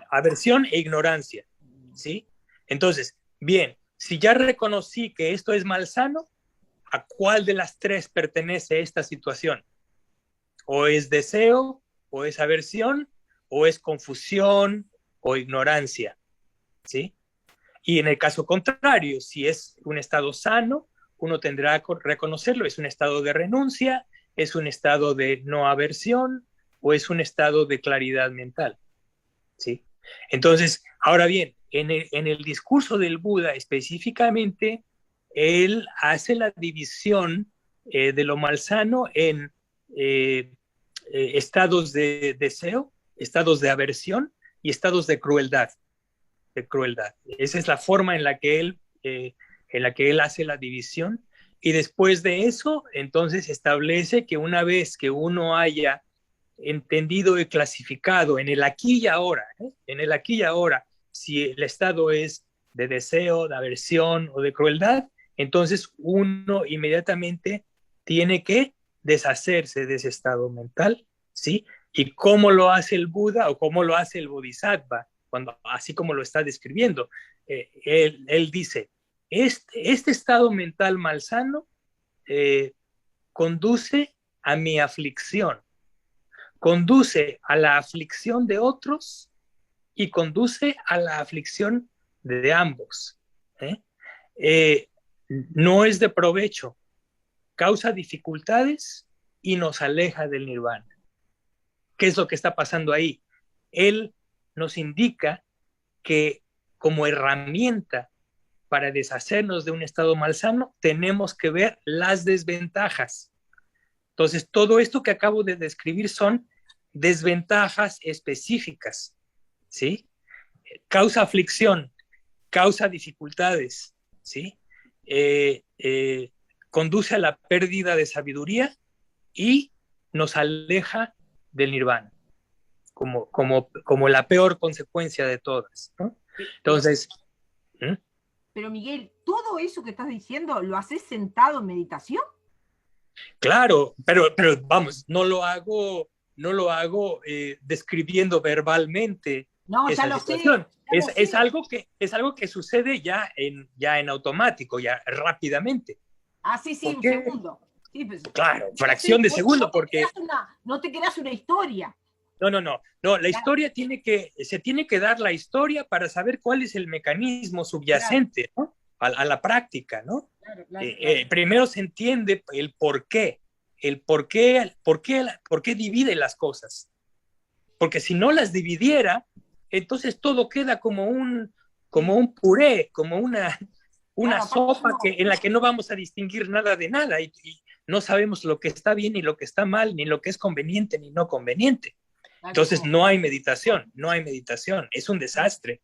aversión e ignorancia, ¿sí? Entonces, bien, si ya reconocí que esto es malsano, ¿a cuál de las tres pertenece esta situación? O es deseo, o es aversión, o es confusión o ignorancia, ¿sí? Y en el caso contrario, si es un estado sano, uno tendrá que reconocerlo, es un estado de renuncia, es un estado de no aversión o es un estado de claridad mental, ¿sí? Entonces, ahora bien, en el discurso del Buda específicamente, él hace la división de lo malsano en estados de deseo, estados de aversión y estados de crueldad. Esa es la forma en la que él hace la división. Y después de eso, entonces establece que una vez que uno haya entendido y clasificado en el aquí y ahora, si el estado es de deseo, de aversión o de crueldad, entonces uno inmediatamente tiene que deshacerse de ese estado mental, ¿sí? ¿Y cómo lo hace el Buda o cómo lo hace el Bodhisattva? Así como lo está describiendo, él dice, este estado mental malsano conduce a mi aflicción, conduce a la aflicción de otros y conduce a la aflicción de ambos. No es de provecho, causa dificultades y nos aleja del nirvana. ¿Qué es lo que está pasando ahí? Él nos indica que como herramienta para deshacernos de un estado malsano, tenemos que ver las desventajas. Entonces, todo esto que acabo de describir son desventajas específicas, ¿sí? Causa aflicción. causa dificultades, ¿sí? Conduce a la pérdida de sabiduría y nos aleja del nirvana, como la peor consecuencia de todas, ¿no? Entonces, pero Miguel, ¿todo eso que estás diciendo lo haces sentado en meditación? claro, pero vamos, no lo hago describiendo verbalmente No, ya esa lo sé. situación. Ya lo sé. Es algo que sucede ya en automático, ya rápidamente. Ah, sí, un ¿Por qué? segundo. Sí, pues, Claro, fracción de segundo, porque... No te creas una historia. No, la historia se tiene que dar la historia para saber cuál es el mecanismo subyacente, ¿no? A la práctica, ¿no? Claro. Primero se entiende el por qué divide las cosas. Porque si no las dividiera, entonces todo queda como un puré, como una sopa en la que no vamos a distinguir nada de nada y no sabemos lo que está bien ni lo que está mal, ni lo que es conveniente ni no conveniente. Entonces no hay meditación, es un desastre.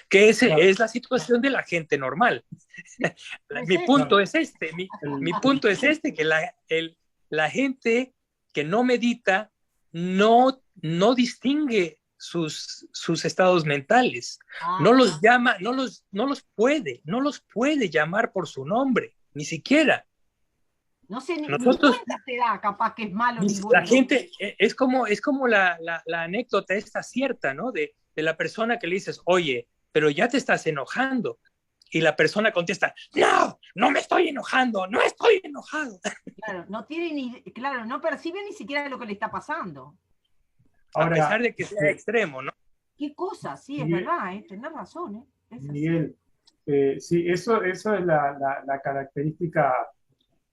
Que es la situación de la gente normal. Mi punto es este, que la gente que no medita no distingue sus estados mentales, no los llama, no los puede llamar por su nombre, ni siquiera. No sé, Nosotros, ni cuenta te da, capaz que es malo ni bueno. La gente, es como la anécdota esta cierta, ¿no? De la persona que le dices, oye, pero ya te estás enojando. Y la persona contesta, no me estoy enojando, no estoy enojado. Claro, no percibe ni siquiera lo que le está pasando. Ahora, a pesar de que sea extremo, ¿no? Qué cosa, sí, es verdad, tenés razón. Miguel, sí, eso es la característica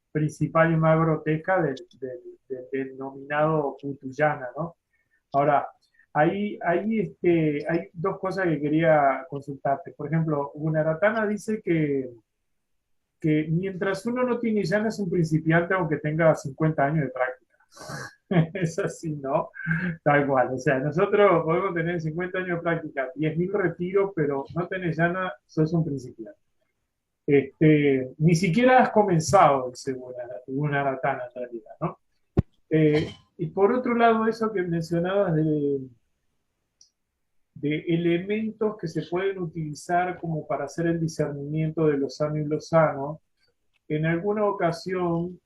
principal y más grotesca del denominado Putuyana, ¿no? Ahora, hay dos cosas que quería consultarte. Por ejemplo, Gunaratana dice que mientras uno no tiene llana es un principiante aunque tenga 50 años de práctica. Es así, ¿no? Tal cual. O sea, nosotros podemos tener 50 años de práctica, 10.000 retiros, pero no tenés llana, sos un principiante. Ni siquiera has comenzado, dice Gunaratana en realidad, ¿no? Y por otro lado, eso que mencionabas de elementos que se pueden utilizar como para hacer el discernimiento de lo sano y lo sano, en alguna ocasión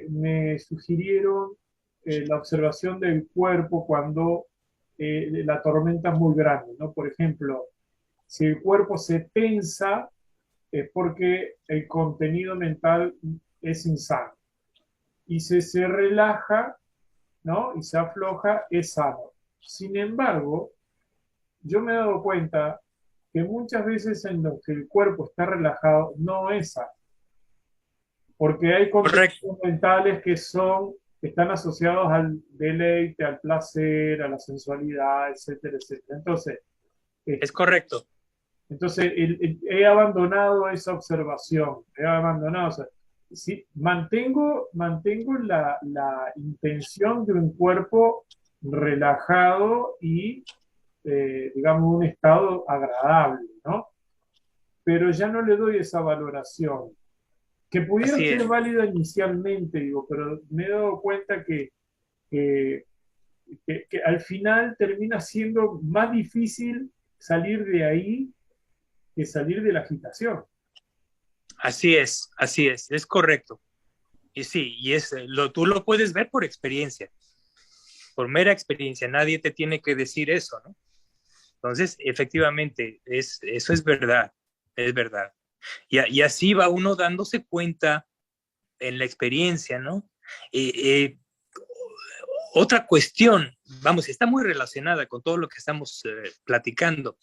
me sugirieron la observación del cuerpo cuando la tormenta es muy grande, ¿no? Por ejemplo, si el cuerpo se tensa, es porque el contenido mental es insano. Y si se relaja, ¿no? Y se afloja, es sano. Sin embargo, yo me he dado cuenta que muchas veces en lo que el cuerpo está relajado no es sano. Porque hay contenidos mentales que están asociados al deleite, al placer, a la sensualidad, etcétera, etcétera. Entonces, es correcto. Entonces, he abandonado esa observación, o sea, sí, mantengo la intención de un cuerpo relajado y, digamos, un estado agradable, ¿no? Pero ya no le doy esa valoración, que pudiera ser válida inicialmente, digo, pero me he dado cuenta que al final termina siendo más difícil salir de ahí que salir de la agitación. Así es correcto. Y sí, tú lo puedes ver por experiencia, por mera experiencia, nadie te tiene que decir eso, ¿no? Entonces, efectivamente, eso es verdad. Y así va uno dándose cuenta en la experiencia, ¿no? Otra cuestión, vamos, está muy relacionada con todo lo que estamos platicando.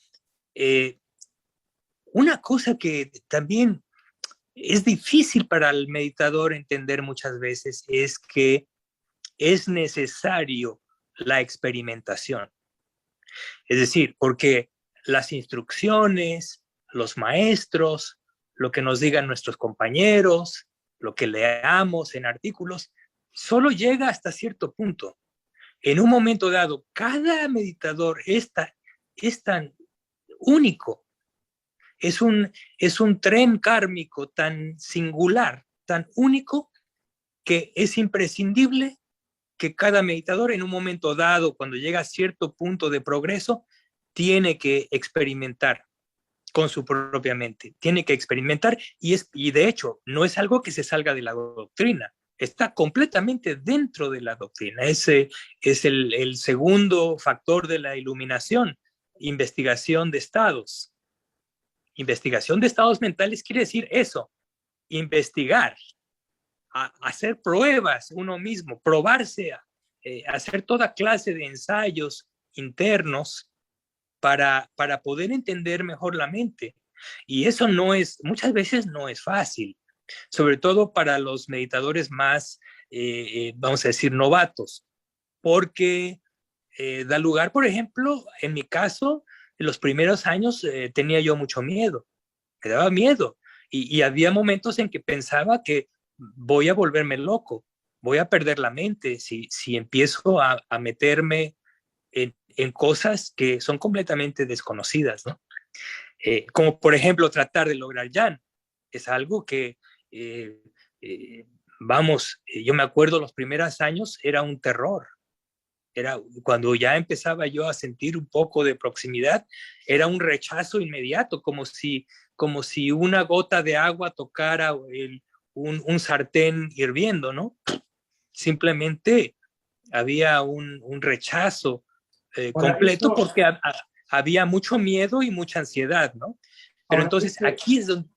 Una cosa que también es difícil para el meditador entender muchas veces es que es necesario la experimentación. Es decir, porque las instrucciones, los maestros, lo que nos digan nuestros compañeros, lo que leamos en artículos, solo llega hasta cierto punto. En un momento dado, cada meditador es tan único es un tren kármico tan singular, tan único, que es imprescindible que cada meditador en un momento dado, cuando llega a cierto punto de progreso, tiene que experimentar con su propia mente, tiene que experimentar y de hecho no es algo que se salga de la doctrina, está completamente dentro de la doctrina. Ese es el segundo factor de la iluminación, investigación de estados. Investigación de estados mentales quiere decir eso, investigar, hacer pruebas uno mismo, probarse, hacer toda clase de ensayos internos para poder entender mejor la mente. Y eso muchas veces no es fácil, sobre todo para los meditadores más, vamos a decir, novatos, porque da lugar, por ejemplo, en mi caso, en los primeros años tenía yo mucho miedo, me daba miedo, y había momentos en que pensaba que voy a volverme loco, voy a perder la mente si empiezo a meterme en cosas que son completamente desconocidas, ¿no? Como por ejemplo tratar de lograr yan. Es algo que, yo me acuerdo los primeros años era un terror. Era cuando ya empezaba yo a sentir un poco de proximidad, era un rechazo inmediato, como si una gota de agua tocara un sartén hirviendo, ¿no? Simplemente había un rechazo completo eso, porque había mucho miedo y mucha ansiedad, ¿no? Pero ahora, entonces aquí es donde...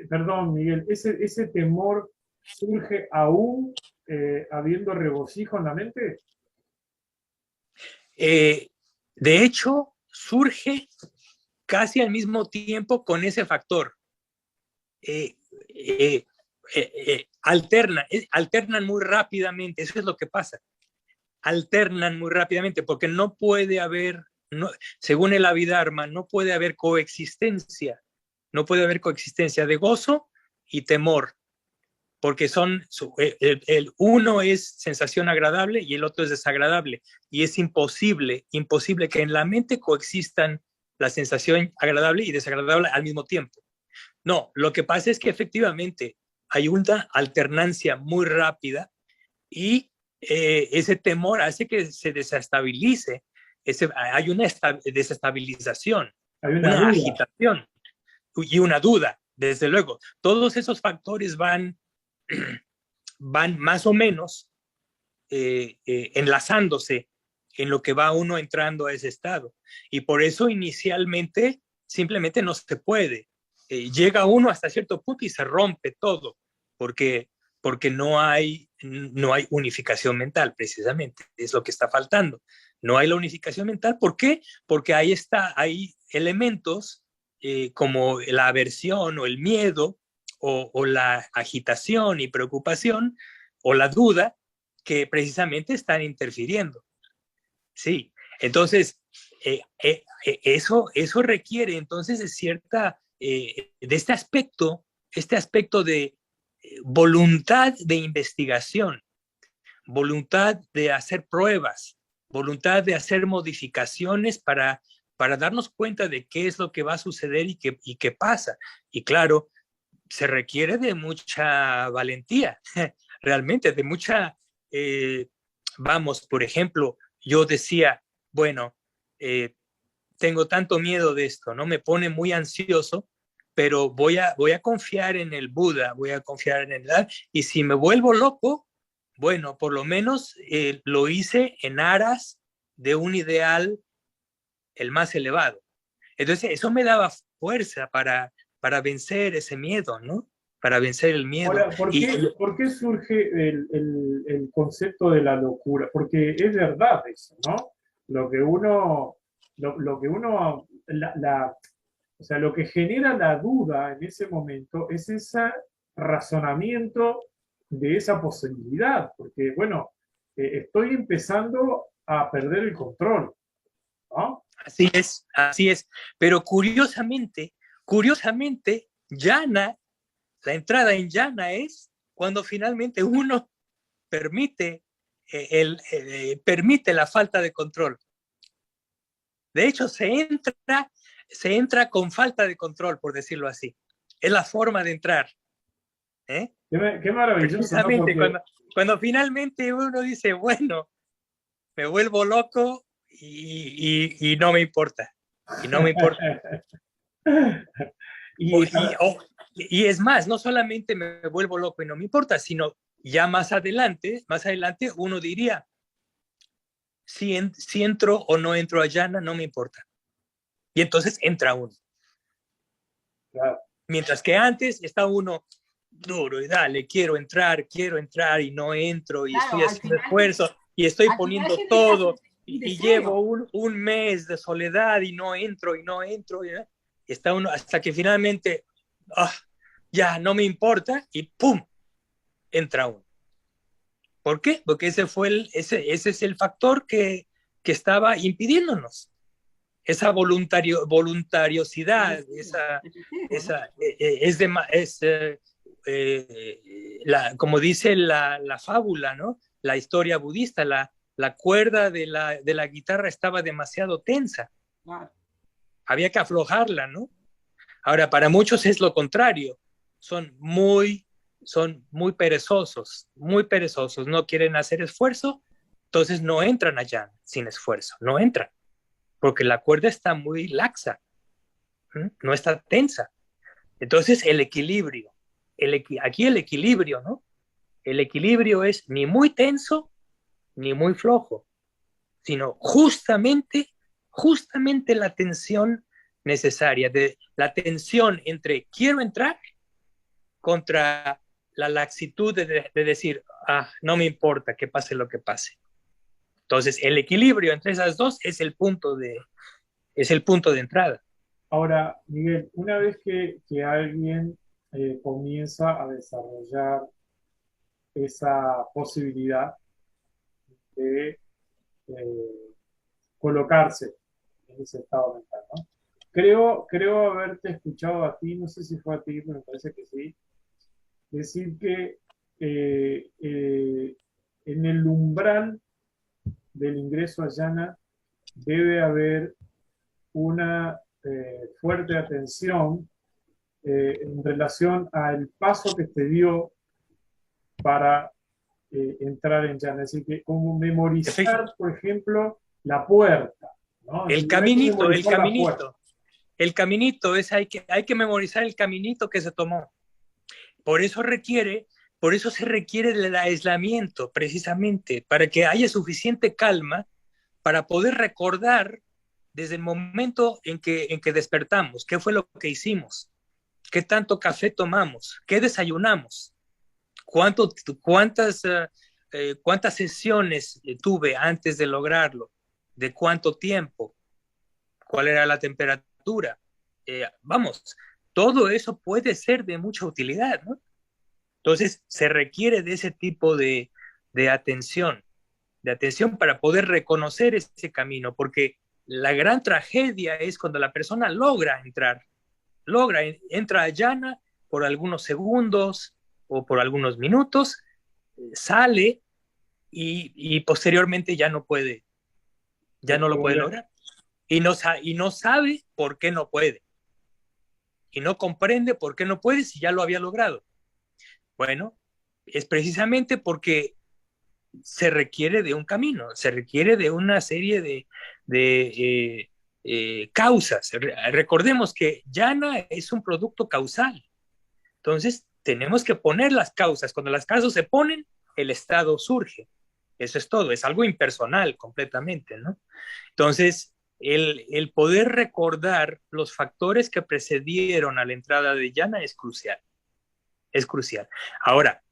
perdón, Miguel, ese temor surge aún habiendo regocijo en la mente. De hecho, surge casi al mismo tiempo con ese factor. Alternan muy rápidamente, eso es lo que pasa. Alternan muy rápidamente porque no puede haber, según el Abhidharma, no puede haber coexistencia. No puede haber coexistencia de gozo y temor, porque el uno es sensación agradable y el otro es desagradable. Y es imposible que en la mente coexistan la sensación agradable y desagradable al mismo tiempo. No, lo que pasa es que efectivamente hay una alternancia muy rápida y ese temor hace que se desestabilice, hay una desestabilización, Hay una una duda. agitación y una duda, desde luego. Todos esos factores van más o menos enlazándose en lo que va uno entrando a ese estado. Y por eso inicialmente simplemente no se puede. Llega uno hasta cierto punto y se rompe todo, porque no hay unificación mental, precisamente, es lo que está faltando. No hay la unificación mental, ¿por qué? Porque hay elementos como la aversión o el miedo o la agitación y preocupación o la duda que precisamente están interfiriendo. Sí, entonces eso requiere entonces de de este aspecto de voluntad de investigación, voluntad de hacer pruebas, voluntad de hacer modificaciones para darnos cuenta de qué es lo que va a suceder y qué pasa. Y claro, se requiere de mucha valentía, realmente, de mucha, por ejemplo, yo decía, bueno, tengo tanto miedo de esto, ¿no? Me pone muy ansioso, pero voy a confiar en el Buda, voy a confiar en el Dharma, y si me vuelvo loco, bueno, por lo menos lo hice en aras de un ideal el más elevado. Entonces, eso me daba fuerza para vencer ese miedo, ¿no? Para vencer el miedo. Ahora, ¿por qué surge el concepto de la locura? Porque es verdad eso, ¿no? Lo que uno, o sea, lo que genera la duda en ese momento es ese razonamiento de esa posibilidad, porque, bueno, estoy empezando a perder el control, ¿no? Así es. Pero curiosamente, Jhana, la entrada en Jhana es cuando finalmente uno permite, permite la falta de control. De hecho, se entra se entra con falta de control, por decirlo así. Es la forma de entrar. Qué maravilloso, precisamente, ¿no? Porque... cuando finalmente uno dice, bueno, me vuelvo loco y no me importa. Y no me importa. Y es más, no solamente me vuelvo loco y no me importa, sino ya más adelante uno diría, si entro o no entro a Jhana, no me importa. Y entonces entra uno. Claro. Mientras que antes está uno duro y dale, quiero entrar y no entro y Claro, estoy haciendo esfuerzo y estoy poniendo final todo y llevo un mes de soledad y no entro y está uno hasta que finalmente ya no me importa y ¡pum! Entra uno. ¿Por qué? Porque ese es el factor que estaba impidiéndonos. Esa voluntariosidad, como dice la fábula, ¿no? La historia budista, la cuerda de la guitarra estaba demasiado tensa. Claro. Había que aflojarla, ¿no? Ahora, para muchos es lo contrario. Son muy perezosos, no quieren hacer esfuerzo, entonces no entran allá sin esfuerzo, no entran, porque la cuerda está muy laxa, no está tensa. Entonces el equilibrio, aquí el equilibrio, ¿no? El equilibrio es ni muy tenso ni muy flojo, sino justamente la tensión necesaria, la tensión entre quiero entrar contra la laxitud de decir, no me importa que pase lo que pase. Entonces, el equilibrio entre esas dos es el punto de entrada. Ahora, Miguel, una vez que alguien comienza a desarrollar esa posibilidad de colocarse en ese estado mental, ¿no? Creo haberte escuchado a ti, no sé si fue a ti, pero me parece que sí, decir que en el umbral del ingreso a Jhana debe haber una fuerte atención en relación al paso que te dio para entrar en Jhana. Es decir, que como memorizar, por ejemplo, la puerta, ¿no? El caminito, hay que memorizar el caminito que se tomó. Por eso se requiere el aislamiento, precisamente, para que haya suficiente calma para poder recordar desde el momento en que despertamos, qué fue lo que hicimos, qué tanto café tomamos, qué desayunamos, cuántas sesiones tuve antes de lograrlo, de cuánto tiempo, cuál era la temperatura. Todo eso puede ser de mucha utilidad, ¿no? Entonces, se requiere de ese tipo de atención para poder reconocer ese camino, porque la gran tragedia es cuando la persona entra a Jhana por algunos segundos o por algunos minutos, sale y posteriormente ya no lo puede lograr. Y no sabe por qué no puede. Y no comprende por qué no puede si ya lo había logrado. Bueno, es precisamente porque se requiere de un camino, se requiere de una serie de causas. Recordemos que Jhana es un producto causal. Entonces, tenemos que poner las causas. Cuando las causas se ponen, el estado surge. Eso es todo, es algo impersonal completamente, ¿no? Entonces, el poder recordar los factores que precedieron a la entrada de Jhana es crucial. Es crucial. Ahora,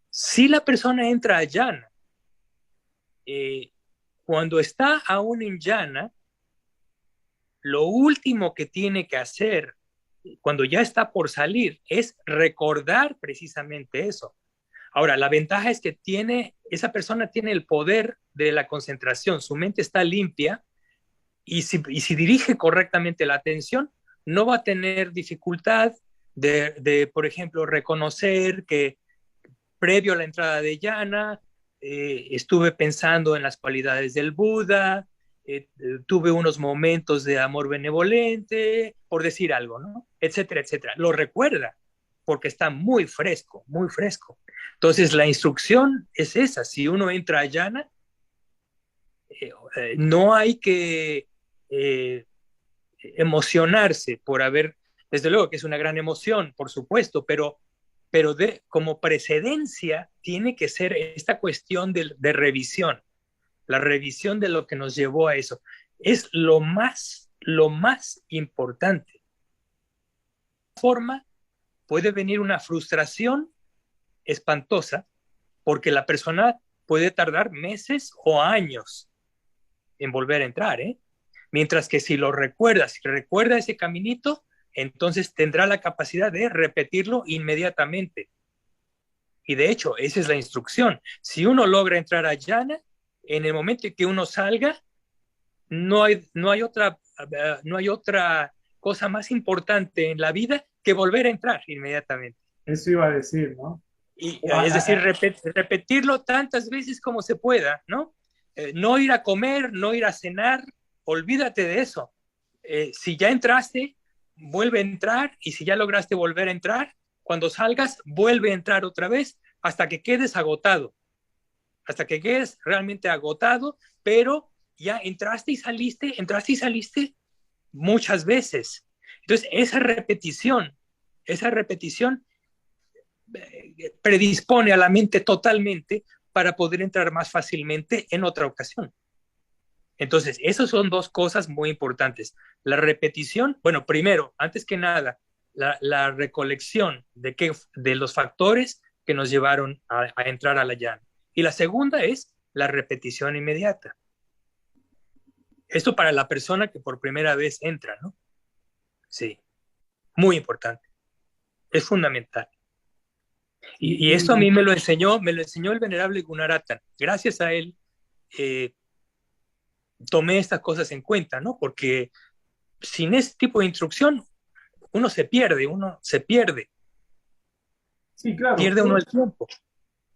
si la persona entra a Jhana, cuando está aún en Jhana, lo último que tiene que hacer cuando ya está por salir es recordar precisamente eso. Ahora, la ventaja es que esa persona tiene el poder de la concentración, su mente está limpia y si dirige correctamente la atención, no va a tener dificultad de por ejemplo, reconocer que previo a la entrada de Jhana, estuve pensando en las cualidades del Buda, tuve unos momentos de amor benevolente, por decir algo, ¿no? Etcétera, etcétera. Lo recuerda porque está muy fresco, muy fresco. Entonces, la instrucción es esa. Si uno entra a Jhana, no hay que emocionarse por haber, desde luego que es una gran emoción, por supuesto, pero como precedencia tiene que ser esta cuestión de revisión, la revisión de lo que nos llevó a eso. Es lo más importante. De esta forma puede venir una frustración espantosa porque la persona puede tardar meses o años en volver a entrar, ¿eh? Mientras que si recuerda ese caminito, entonces tendrá la capacidad de repetirlo inmediatamente. Y de hecho, esa es la instrucción. Si uno logra entrar a Jhana, en el momento en que uno salga, no hay otra cosa más importante en la vida que volver a entrar inmediatamente. Eso iba a decir, ¿no? Es decir, repetirlo tantas veces como se pueda, ¿no? No ir a comer, no ir a cenar, olvídate de eso. Si ya entraste, vuelve a entrar, y si ya lograste volver a entrar, cuando salgas, vuelve a entrar otra vez hasta que quedes agotado, hasta que quedes realmente agotado, pero ya entraste y saliste muchas veces. Entonces, esa repetición predispone a la mente totalmente para poder entrar más fácilmente en otra ocasión. Entonces, esas son dos cosas muy importantes. La repetición, bueno, primero, antes que nada, la recolección de los factores que nos llevaron a entrar a la Jhana. Y la segunda es la repetición inmediata. Esto para la persona que por primera vez entra, ¿no? Sí, muy importante. Es fundamental. Y esto a mí me lo enseñó el venerable Gunaratana. Gracias a él tomé estas cosas en cuenta, ¿no? Porque sin este tipo de instrucción uno se pierde. Sí, claro. Pierde uno el tiempo.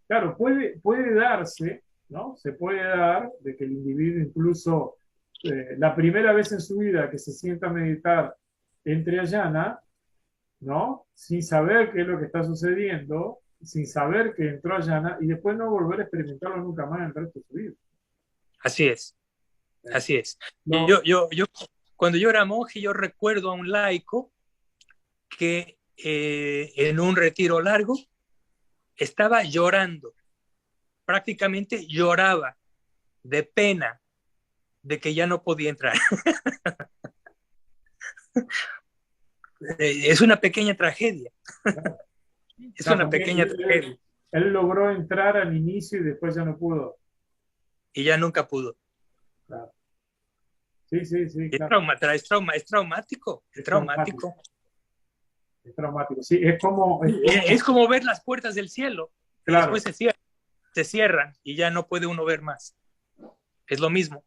Claro, puede darse, ¿no? Se puede dar de que el individuo incluso la primera vez en su vida que se sienta a meditar entre a Jhana, ¿no? Sin saber qué es lo que está sucediendo, sin saber que entró a Jhana, y después no volver a experimentarlo nunca más en el resto de su vida. Así es. Así es. No. Cuando yo era monje, yo recuerdo a un laico que en un retiro largo estaba llorando, prácticamente lloraba de pena de que ya no podía entrar. Es una pequeña tragedia. Es una pequeña tragedia. Él logró entrar al inicio y después ya no pudo. Y ya nunca pudo. Claro. Sí. Claro. Es traumático. Es traumático. Es traumático, sí. Es como ver las puertas del cielo. Claro. Y después se cierran y ya no puede uno ver más. Es lo mismo.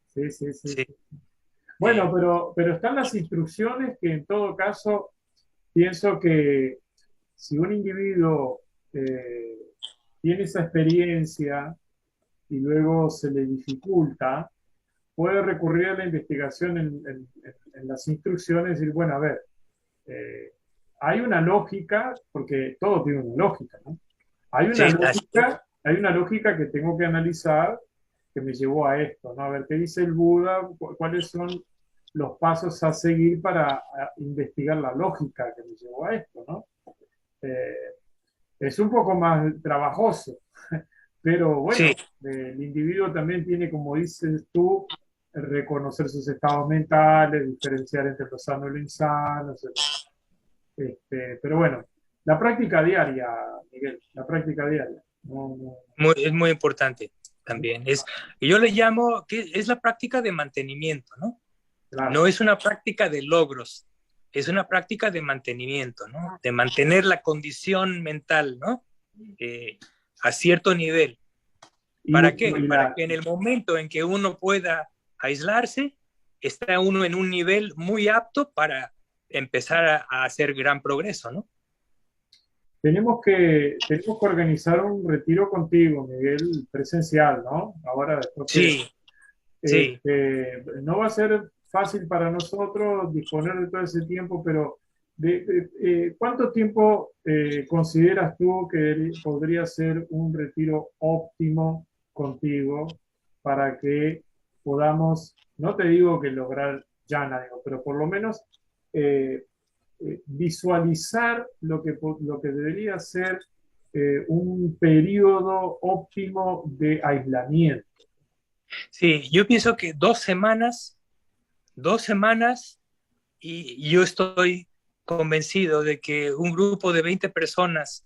Sí. Bueno, pero están las instrucciones que en todo caso pienso que si un individuo tiene esa experiencia y luego se le dificulta, puede recurrir a la investigación en las instrucciones y decir, bueno, a ver, hay una lógica, porque todo tiene una lógica, ¿no? Hay una lógica que tengo que analizar que me llevó a esto, ¿no? A ver, ¿qué dice el Buda? ¿Cuáles son los pasos a seguir para investigar la lógica que me llevó a esto, ¿no? Es un poco más trabajoso, pero bueno, sí. El individuo también tiene, como dices tú, reconocer sus estados mentales, diferenciar entre lo sano y lo insano, pero bueno, la práctica diaria, Miguel, la práctica diaria. Es muy importante también. Y yo le llamo que es la práctica de mantenimiento, ¿no? Claro. No es una práctica de logros, es una práctica de mantenimiento, ¿no? De mantener la condición mental, ¿no? A cierto nivel. ¿Para qué? Para que en el momento en que uno pueda aislarse, está uno en un nivel muy apto para empezar a hacer gran progreso, ¿no? Tenemos que organizar un retiro contigo, Miguel, presencial, ¿no? Ahora después sí. Sí. No va a ser fácil para nosotros disponer de todo ese tiempo, pero ¿cuánto tiempo consideras tú que podría ser un retiro óptimo contigo para que podamos, no te digo que lograr llana, digo, pero por lo menos eh, visualizar lo que debería ser un periodo óptimo de aislamiento? Sí, yo pienso que 2 semanas, y yo estoy convencido de que un grupo de 20 personas,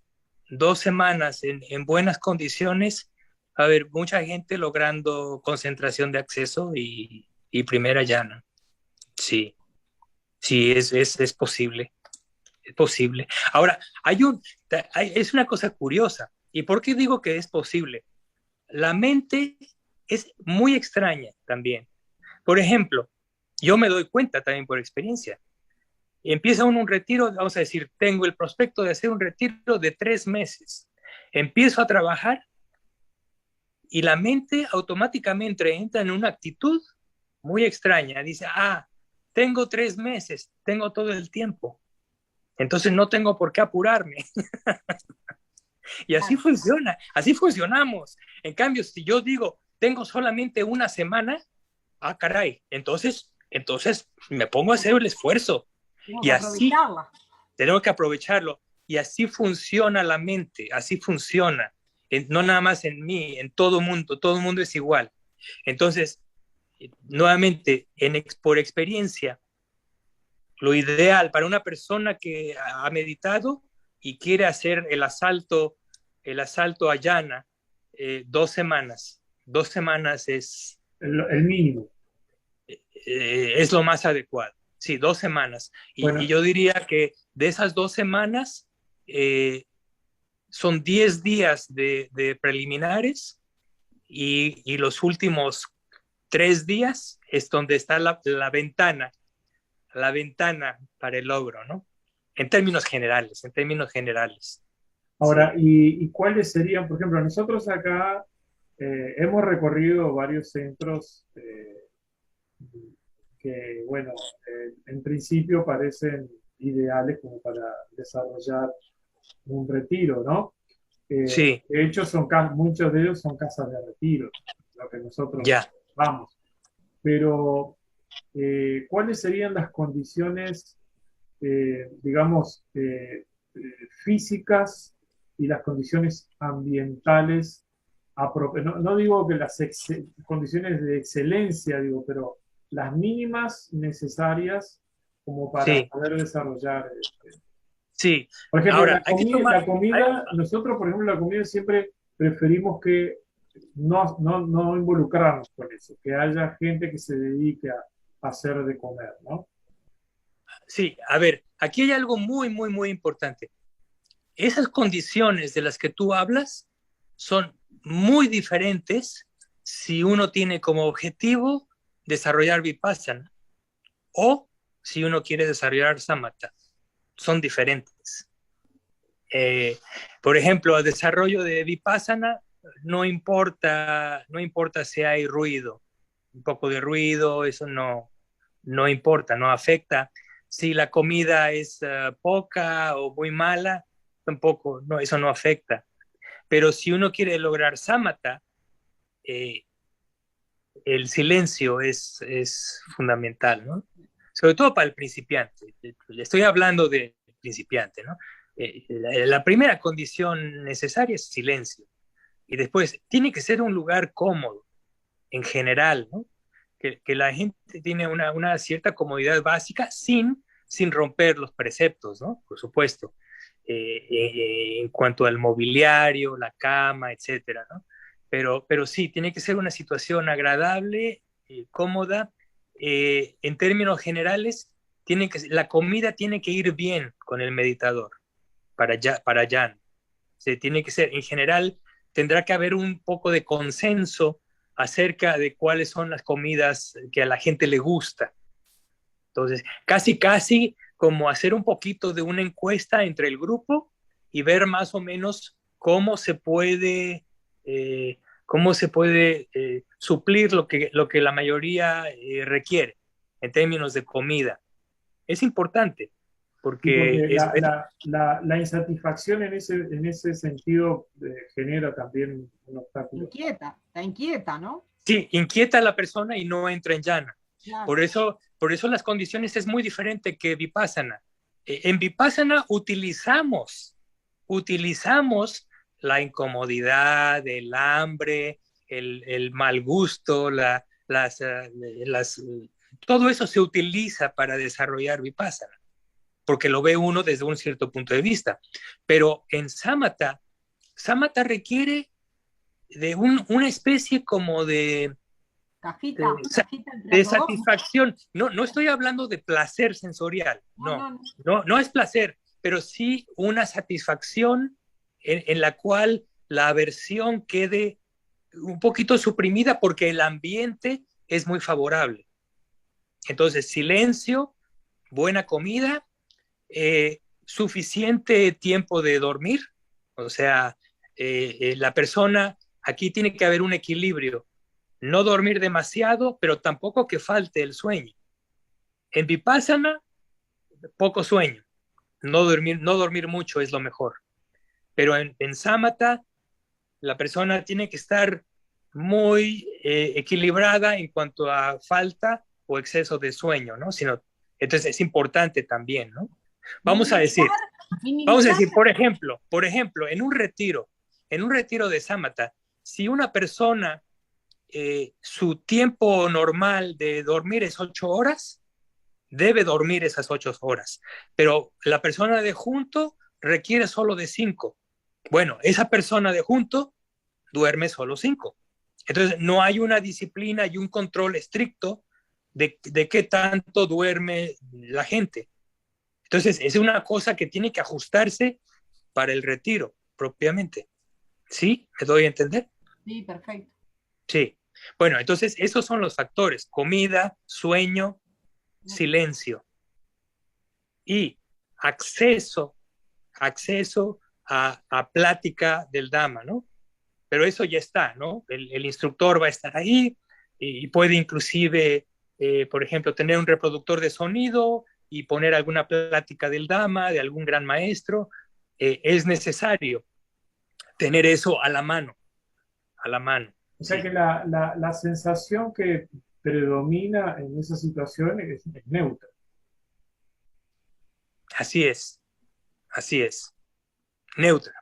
2 semanas en buenas condiciones, va a haber mucha gente logrando concentración de acceso y primera llana. Sí, sí, es posible, es posible. Ahora, es una cosa curiosa. ¿Y por qué digo que es posible? La mente es muy extraña también. Por ejemplo, yo me doy cuenta también por experiencia. Empieza uno un retiro, vamos a decir, tengo el prospecto de hacer un retiro de 3 meses. Empiezo a trabajar y la mente automáticamente entra en una actitud muy extraña. Dice, tengo 3 meses, tengo todo el tiempo. Entonces no tengo por qué apurarme. Y así funciona, así funcionamos. En cambio, si yo digo, tengo solamente una semana, caray, entonces me pongo a hacer el esfuerzo. Tengo Y que así aprovecharla. tenemos que aprovecharlo. Y así funciona la mente, así funciona. No nada más en mí, en todo mundo es igual. Entonces, nuevamente, por experiencia, lo ideal para una persona que ha meditado y quiere hacer el asalto a Llana, 2 semanas. 2 semanas El mínimo. es lo más adecuado. Sí, 2 semanas. Y Bueno, yo diría que de esas 2 semanas eh, son 10 días de preliminares y los últimos 3 días es donde está la ventana para el logro, ¿no? En términos generales. ahora, Sí, ¿y cuáles serían, por ejemplo, nosotros acá hemos recorrido varios centros que, bueno, en principio parecen ideales como para desarrollar un retiro, ¿no? sí, De hecho, muchos de ellos son casas de retiro, lo que nosotros ya. vamos. Pero, ¿cuáles serían las condiciones, digamos, físicas y las condiciones ambientales? No digo que las condiciones de excelencia, digo, pero las mínimas necesarias como para Sí, poder desarrollar. sí. Por ejemplo, Ahora, hay que tomar, la comida, nosotros, por ejemplo, la comida siempre preferimos que no involucrarnos con eso, que haya gente que se dedique a hacer de comer, ¿no? sí, a ver, aquí hay algo muy, muy, muy importante. Esas condiciones de las que tú hablas son muy diferentes si uno tiene como objetivo desarrollar Vipassana o si uno quiere desarrollar Samatha. Son diferentes. Eh, por ejemplo, el desarrollo de Vipassana no importa si hay ruido, un poco de ruido, eso no importa, no afecta. Si la comida es poca o muy mala, tampoco, no, eso no afecta. Pero si uno quiere lograr samatha, eh, el silencio es fundamental, ¿no? Sobre todo para el principiante. Le estoy hablando de principiante, ¿no? La primera condición necesaria es silencio. Y después, tiene que ser un lugar cómodo, en general, ¿no? Que la gente tiene una cierta comodidad básica sin romper los preceptos, ¿no? Por supuesto. En cuanto al mobiliario, la cama, etcétera, ¿no? Pero sí, tiene que ser una situación agradable, cómoda. En términos generales, la comida tiene que ir bien con el meditador, para Jan. Tiene que ser, en general, tendrá que haber un poco de consenso acerca de cuáles son las comidas que a la gente le gusta. Entonces, casi, casi como hacer un poquito de una encuesta entre el grupo y ver más o menos cómo se puede, cómo se puede suplir lo que la mayoría requiere en términos de comida. Es importante, porque porque la insatisfacción en ese sentido genera también un obstáculo. Está inquieta, ¿no? sí, inquieta a la persona y no entra en jhana. Claro. Por eso las condiciones es muy diferente que vipassana. En vipassana utilizamos la incomodidad, el hambre, el mal gusto, todo eso se utiliza para desarrollar vipassana, porque lo ve uno desde un cierto punto de vista. Pero en samatha requiere de una especie como de Cajita entre de los dos. satisfacción. No estoy hablando de placer sensorial, no es placer, pero sí una satisfacción en la cual la aversión quede un poquito suprimida porque el ambiente es muy favorable. Entonces, silencio, buena comida, suficiente tiempo de dormir, o sea, la persona, aquí tiene que haber un equilibrio, no dormir demasiado, pero tampoco que falte el sueño. En vipassana, poco sueño, no dormir mucho es lo mejor, pero en samatha, la persona tiene que estar muy equilibrada en cuanto a falta o exceso de sueño, ¿no? Entonces es importante también, ¿no? Vamos a decir, por ejemplo, en un retiro de samatha, si una persona, su tiempo normal de dormir es 8 horas, debe dormir esas 8 horas, pero la persona de junto requiere solo de 5. Bueno, esa persona de junto duerme solo 5. Entonces, no hay una disciplina y un control estricto de qué tanto duerme la gente. Entonces, es una cosa que tiene que ajustarse para el retiro, propiamente. ¿Sí? ¿Me doy a entender? Sí, perfecto. Sí. Bueno, entonces, esos son los factores: comida, sueño, silencio y acceso a plática del Dhamma, ¿no? Pero eso ya está, ¿no? El instructor va a estar ahí y puede inclusive, por ejemplo, tener un reproductor de sonido y poner alguna plática del Dhamma, de algún gran maestro. Es necesario tener eso a la mano. O sea que la sensación que predomina en esa situación es neutra. Así es, neutra.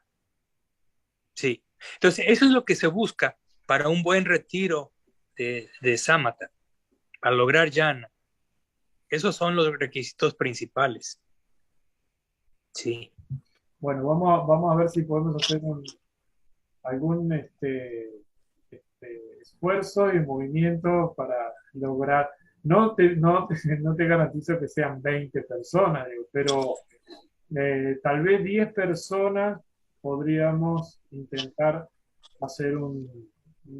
Sí. Entonces, eso es lo que se busca para un buen retiro de samatha, para lograr jhana. Esos son los requisitos principales. Sí. Bueno, vamos a ver si podemos hacer algún esfuerzo y movimiento para lograr. No te garantizo que sean 20 personas, pero tal vez 10 personas podríamos intentar hacer un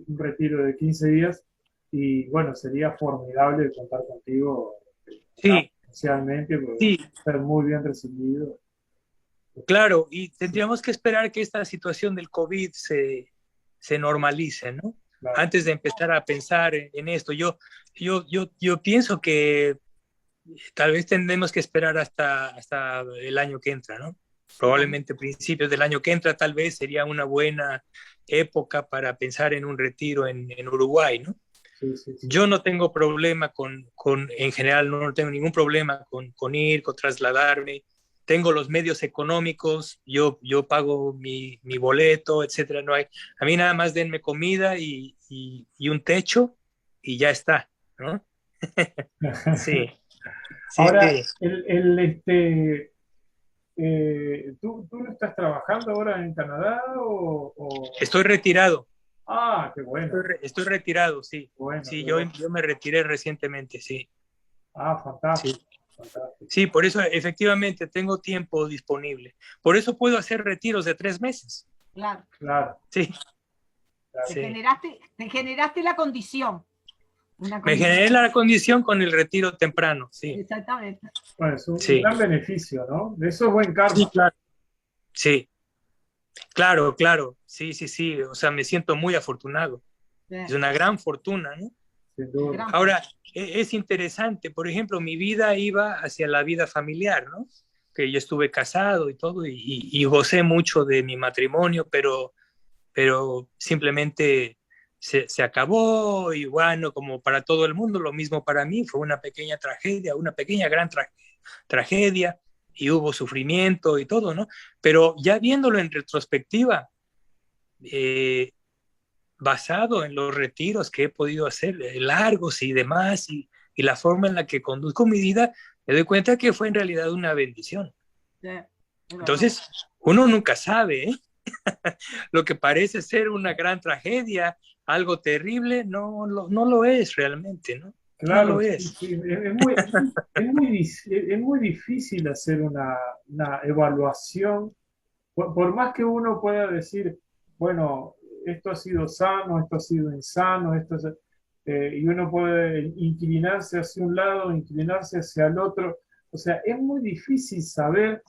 retiro de 15 días y bueno, sería formidable contar contigo Sí, especialmente porque sí, ser muy bien recibido. claro, y tendríamos que esperar que esta situación del COVID se normalice, ¿no? Claro. Antes de empezar a pensar en esto. Yo pienso que tal vez tendremos que esperar hasta el año que entra, ¿no? Probablemente principios del año que entra tal vez sería una buena época para pensar en un retiro en Uruguay, ¿no? Sí. Yo no tengo problema en general, no tengo ningún problema con ir, con trasladarme. Tengo los medios económicos, yo pago mi boleto, etcétera. No hay, a mí nada más denme comida y un techo y ya está, ¿no? Sí. Ahora, ¿tú no estás trabajando ahora en Canadá o... Estoy retirado. Ah, qué bueno. Estoy retirado, sí. Bueno, Sí, bueno. yo me retiré recientemente, sí. Ah, fantástico. Sí. Fantástico. Sí, por eso efectivamente tengo tiempo disponible. Por eso puedo hacer retiros de 3 meses. Claro. Sí. Te Sí. generaste la condición. Me generé la condición con el retiro temprano, sí. Exactamente. Bueno, es un gran beneficio, ¿no? Eso es buen karma. Sí, claro. Sí. Claro, claro, sí, sí, sí, o sea, me siento muy afortunado. Es Sí, una gran fortuna, ¿no? sin duda. gran Ahora, es interesante, por ejemplo, mi vida iba hacia la vida familiar, ¿no? Que yo estuve casado y todo, y gocé mucho de mi matrimonio, pero simplemente se acabó y bueno, como para todo el mundo, lo mismo para mí, fue una pequeña tragedia, una pequeña gran tragedia, y hubo sufrimiento y todo, ¿no? Pero ya viéndolo en retrospectiva, eh, basado en los retiros que he podido hacer, largos y demás, y la forma en la que conduzco mi vida, me doy cuenta que fue en realidad una bendición. sí, es verdad. Entonces, uno nunca sabe, ¿eh? Lo que parece ser una gran tragedia, algo terrible, no lo es realmente, ¿no? No Claro, lo sí, es. sí, es muy difícil hacer una evaluación, por más que uno pueda decir, bueno, esto ha sido sano, esto ha sido insano, y uno puede inclinarse hacia un lado, inclinarse hacia el otro, o sea, es muy difícil saber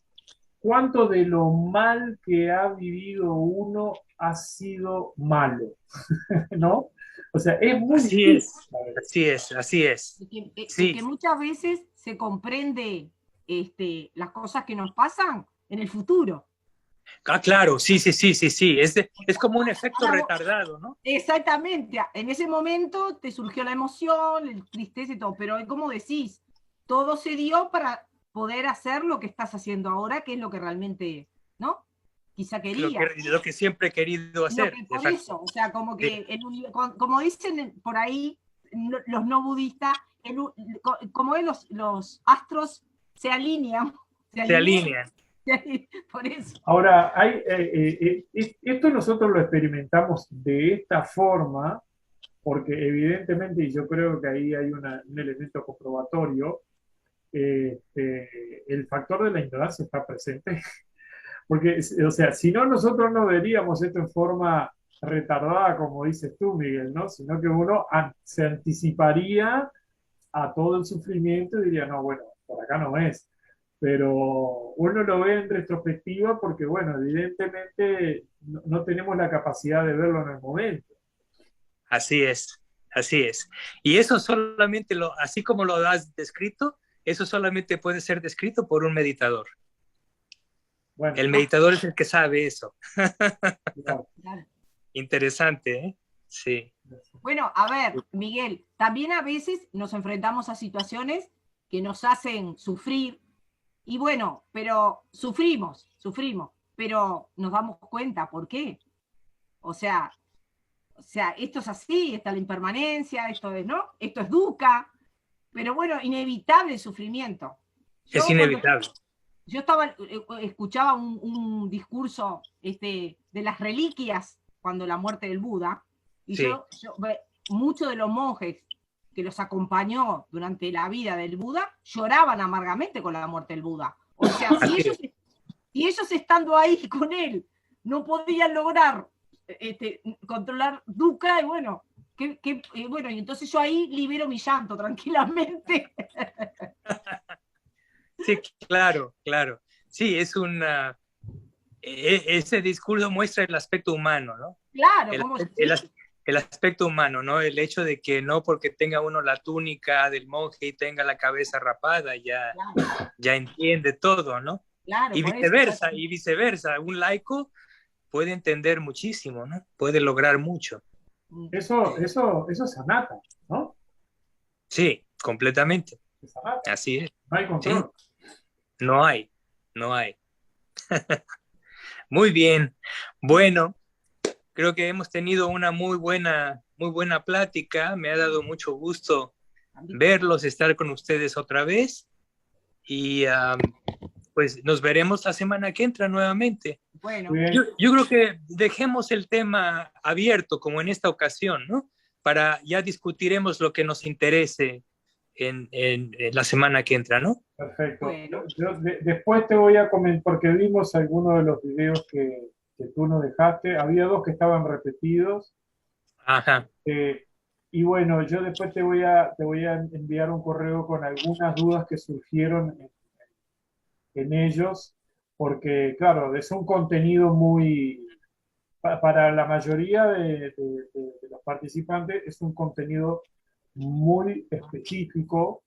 cuánto de lo mal que ha vivido uno ha sido malo, ¿no? O sea, es muy Así difícil es, saber eso. así es, así es. De Sí, que muchas veces se comprende las cosas que nos pasan en el futuro. claro, sí, sí, sí, sí, sí. Es como un efecto Ahora retardado, ¿no? exactamente, en ese momento te surgió la emoción, el tristeza y todo, pero como decís, todo se dio para poder hacer lo que estás haciendo ahora, que es lo que realmente, ¿no? Quizá querías. Lo que siempre he querido Lo hacer, que por exacto. eso, o sea, como Sí, que, como dicen por ahí los no budistas, como es los astros se alinean, se se alinean, alinean. por eso. Ahora, esto nosotros lo experimentamos de esta forma, porque evidentemente, y yo creo que ahí hay un elemento comprobatorio, el factor de la ignorancia está presente, porque, o sea, si no, nosotros no veríamos esto en forma retardada, como dices tú, Miguel, ¿no? Sino que uno se anticiparía a todo el sufrimiento y diría, no, bueno, por acá no es. Pero uno lo ve en retrospectiva porque, bueno, evidentemente no tenemos la capacidad de verlo en el momento. Así es, así es. Y eso solamente así como lo has descrito, eso solamente puede ser descrito por un meditador. Bueno, El meditador es el que sabe eso. claro, Claro. Interesante, ¿eh? Sí. Bueno, a ver, Miguel, también a veces nos enfrentamos a situaciones que nos hacen sufrir y bueno, pero sufrimos, pero nos damos cuenta por qué. O sea, esto es así, está la impermanencia, esto es, ¿no? Esto es dukkha, pero bueno, inevitable el sufrimiento. Es Yo cuando inevitable. yo escuchaba un discurso de las reliquias cuando la muerte del Buda, y Sí. muchos de los monjes que los acompañó durante la vida del Buda lloraban amargamente con la muerte del Buda. O sea, si ellos estando ahí con él no podían lograr controlar dukkha, y bueno, bueno, y entonces yo ahí libero mi llanto tranquilamente. Sí, claro, claro. Sí, ese discurso muestra el aspecto humano, ¿no? Claro, El, como el, sí, el aspecto humano, ¿no? El hecho de que no porque tenga uno la túnica del monje y tenga la cabeza rapada, claro, ya entiende todo, ¿no? claro, por eso. Y viceversa. Un laico puede entender muchísimo, ¿no? Puede lograr mucho. eso es anatta, ¿no? Sí, completamente. Es anatta, Así es. no hay Sí, control. no hay, no hay. Muy bien. Bueno, creo que hemos tenido una muy buena plática. Me ha dado mucho gusto verlos, estar con ustedes otra vez. Y pues nos veremos la semana que entra nuevamente. Bueno, Bien, Yo creo que dejemos el tema abierto como en esta ocasión, ¿no? Para ya discutiremos lo que nos interese en la semana que entra, ¿no? perfecto. bueno, Después te voy a comentar, porque vimos algunos de los videos que tú nos dejaste. Había dos que estaban repetidos. Ajá. eh, y bueno, yo después te voy a enviar un correo con algunas dudas que surgieron en ellos, porque claro, es un contenido muy, para la mayoría de los participantes, es un contenido muy específico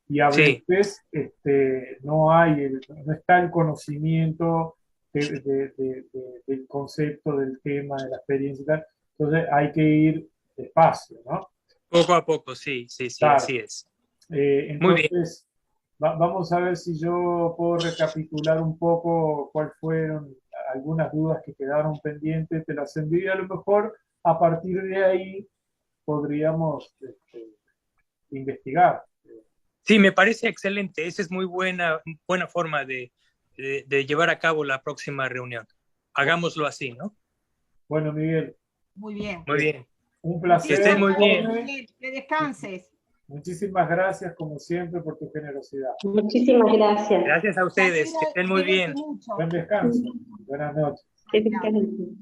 y a Sí, veces no está el conocimiento del concepto, del tema, de la experiencia y tal. Entonces hay que ir despacio, ¿no? poco a poco, sí, sí, sí, Claro. así es. Muy bien. Entonces, vamos a ver si yo puedo recapitular un poco cuáles fueron algunas dudas que quedaron pendientes, te las envío y a lo mejor a partir de ahí podríamos investigar. Sí, me parece excelente. Esa es muy buena forma de llevar a cabo la próxima reunión. Hagámoslo así, ¿no? Bueno, Miguel, Muy bien. Muy bien. un Que placer estén muy bien. enorme. Miguel, que descanses. Muchísimas gracias, como siempre, por tu generosidad. Muchísimas gracias. Gracias a ustedes. Que estén muy bien. Mucho. Buen descanso. Buenas noches. Que descansen.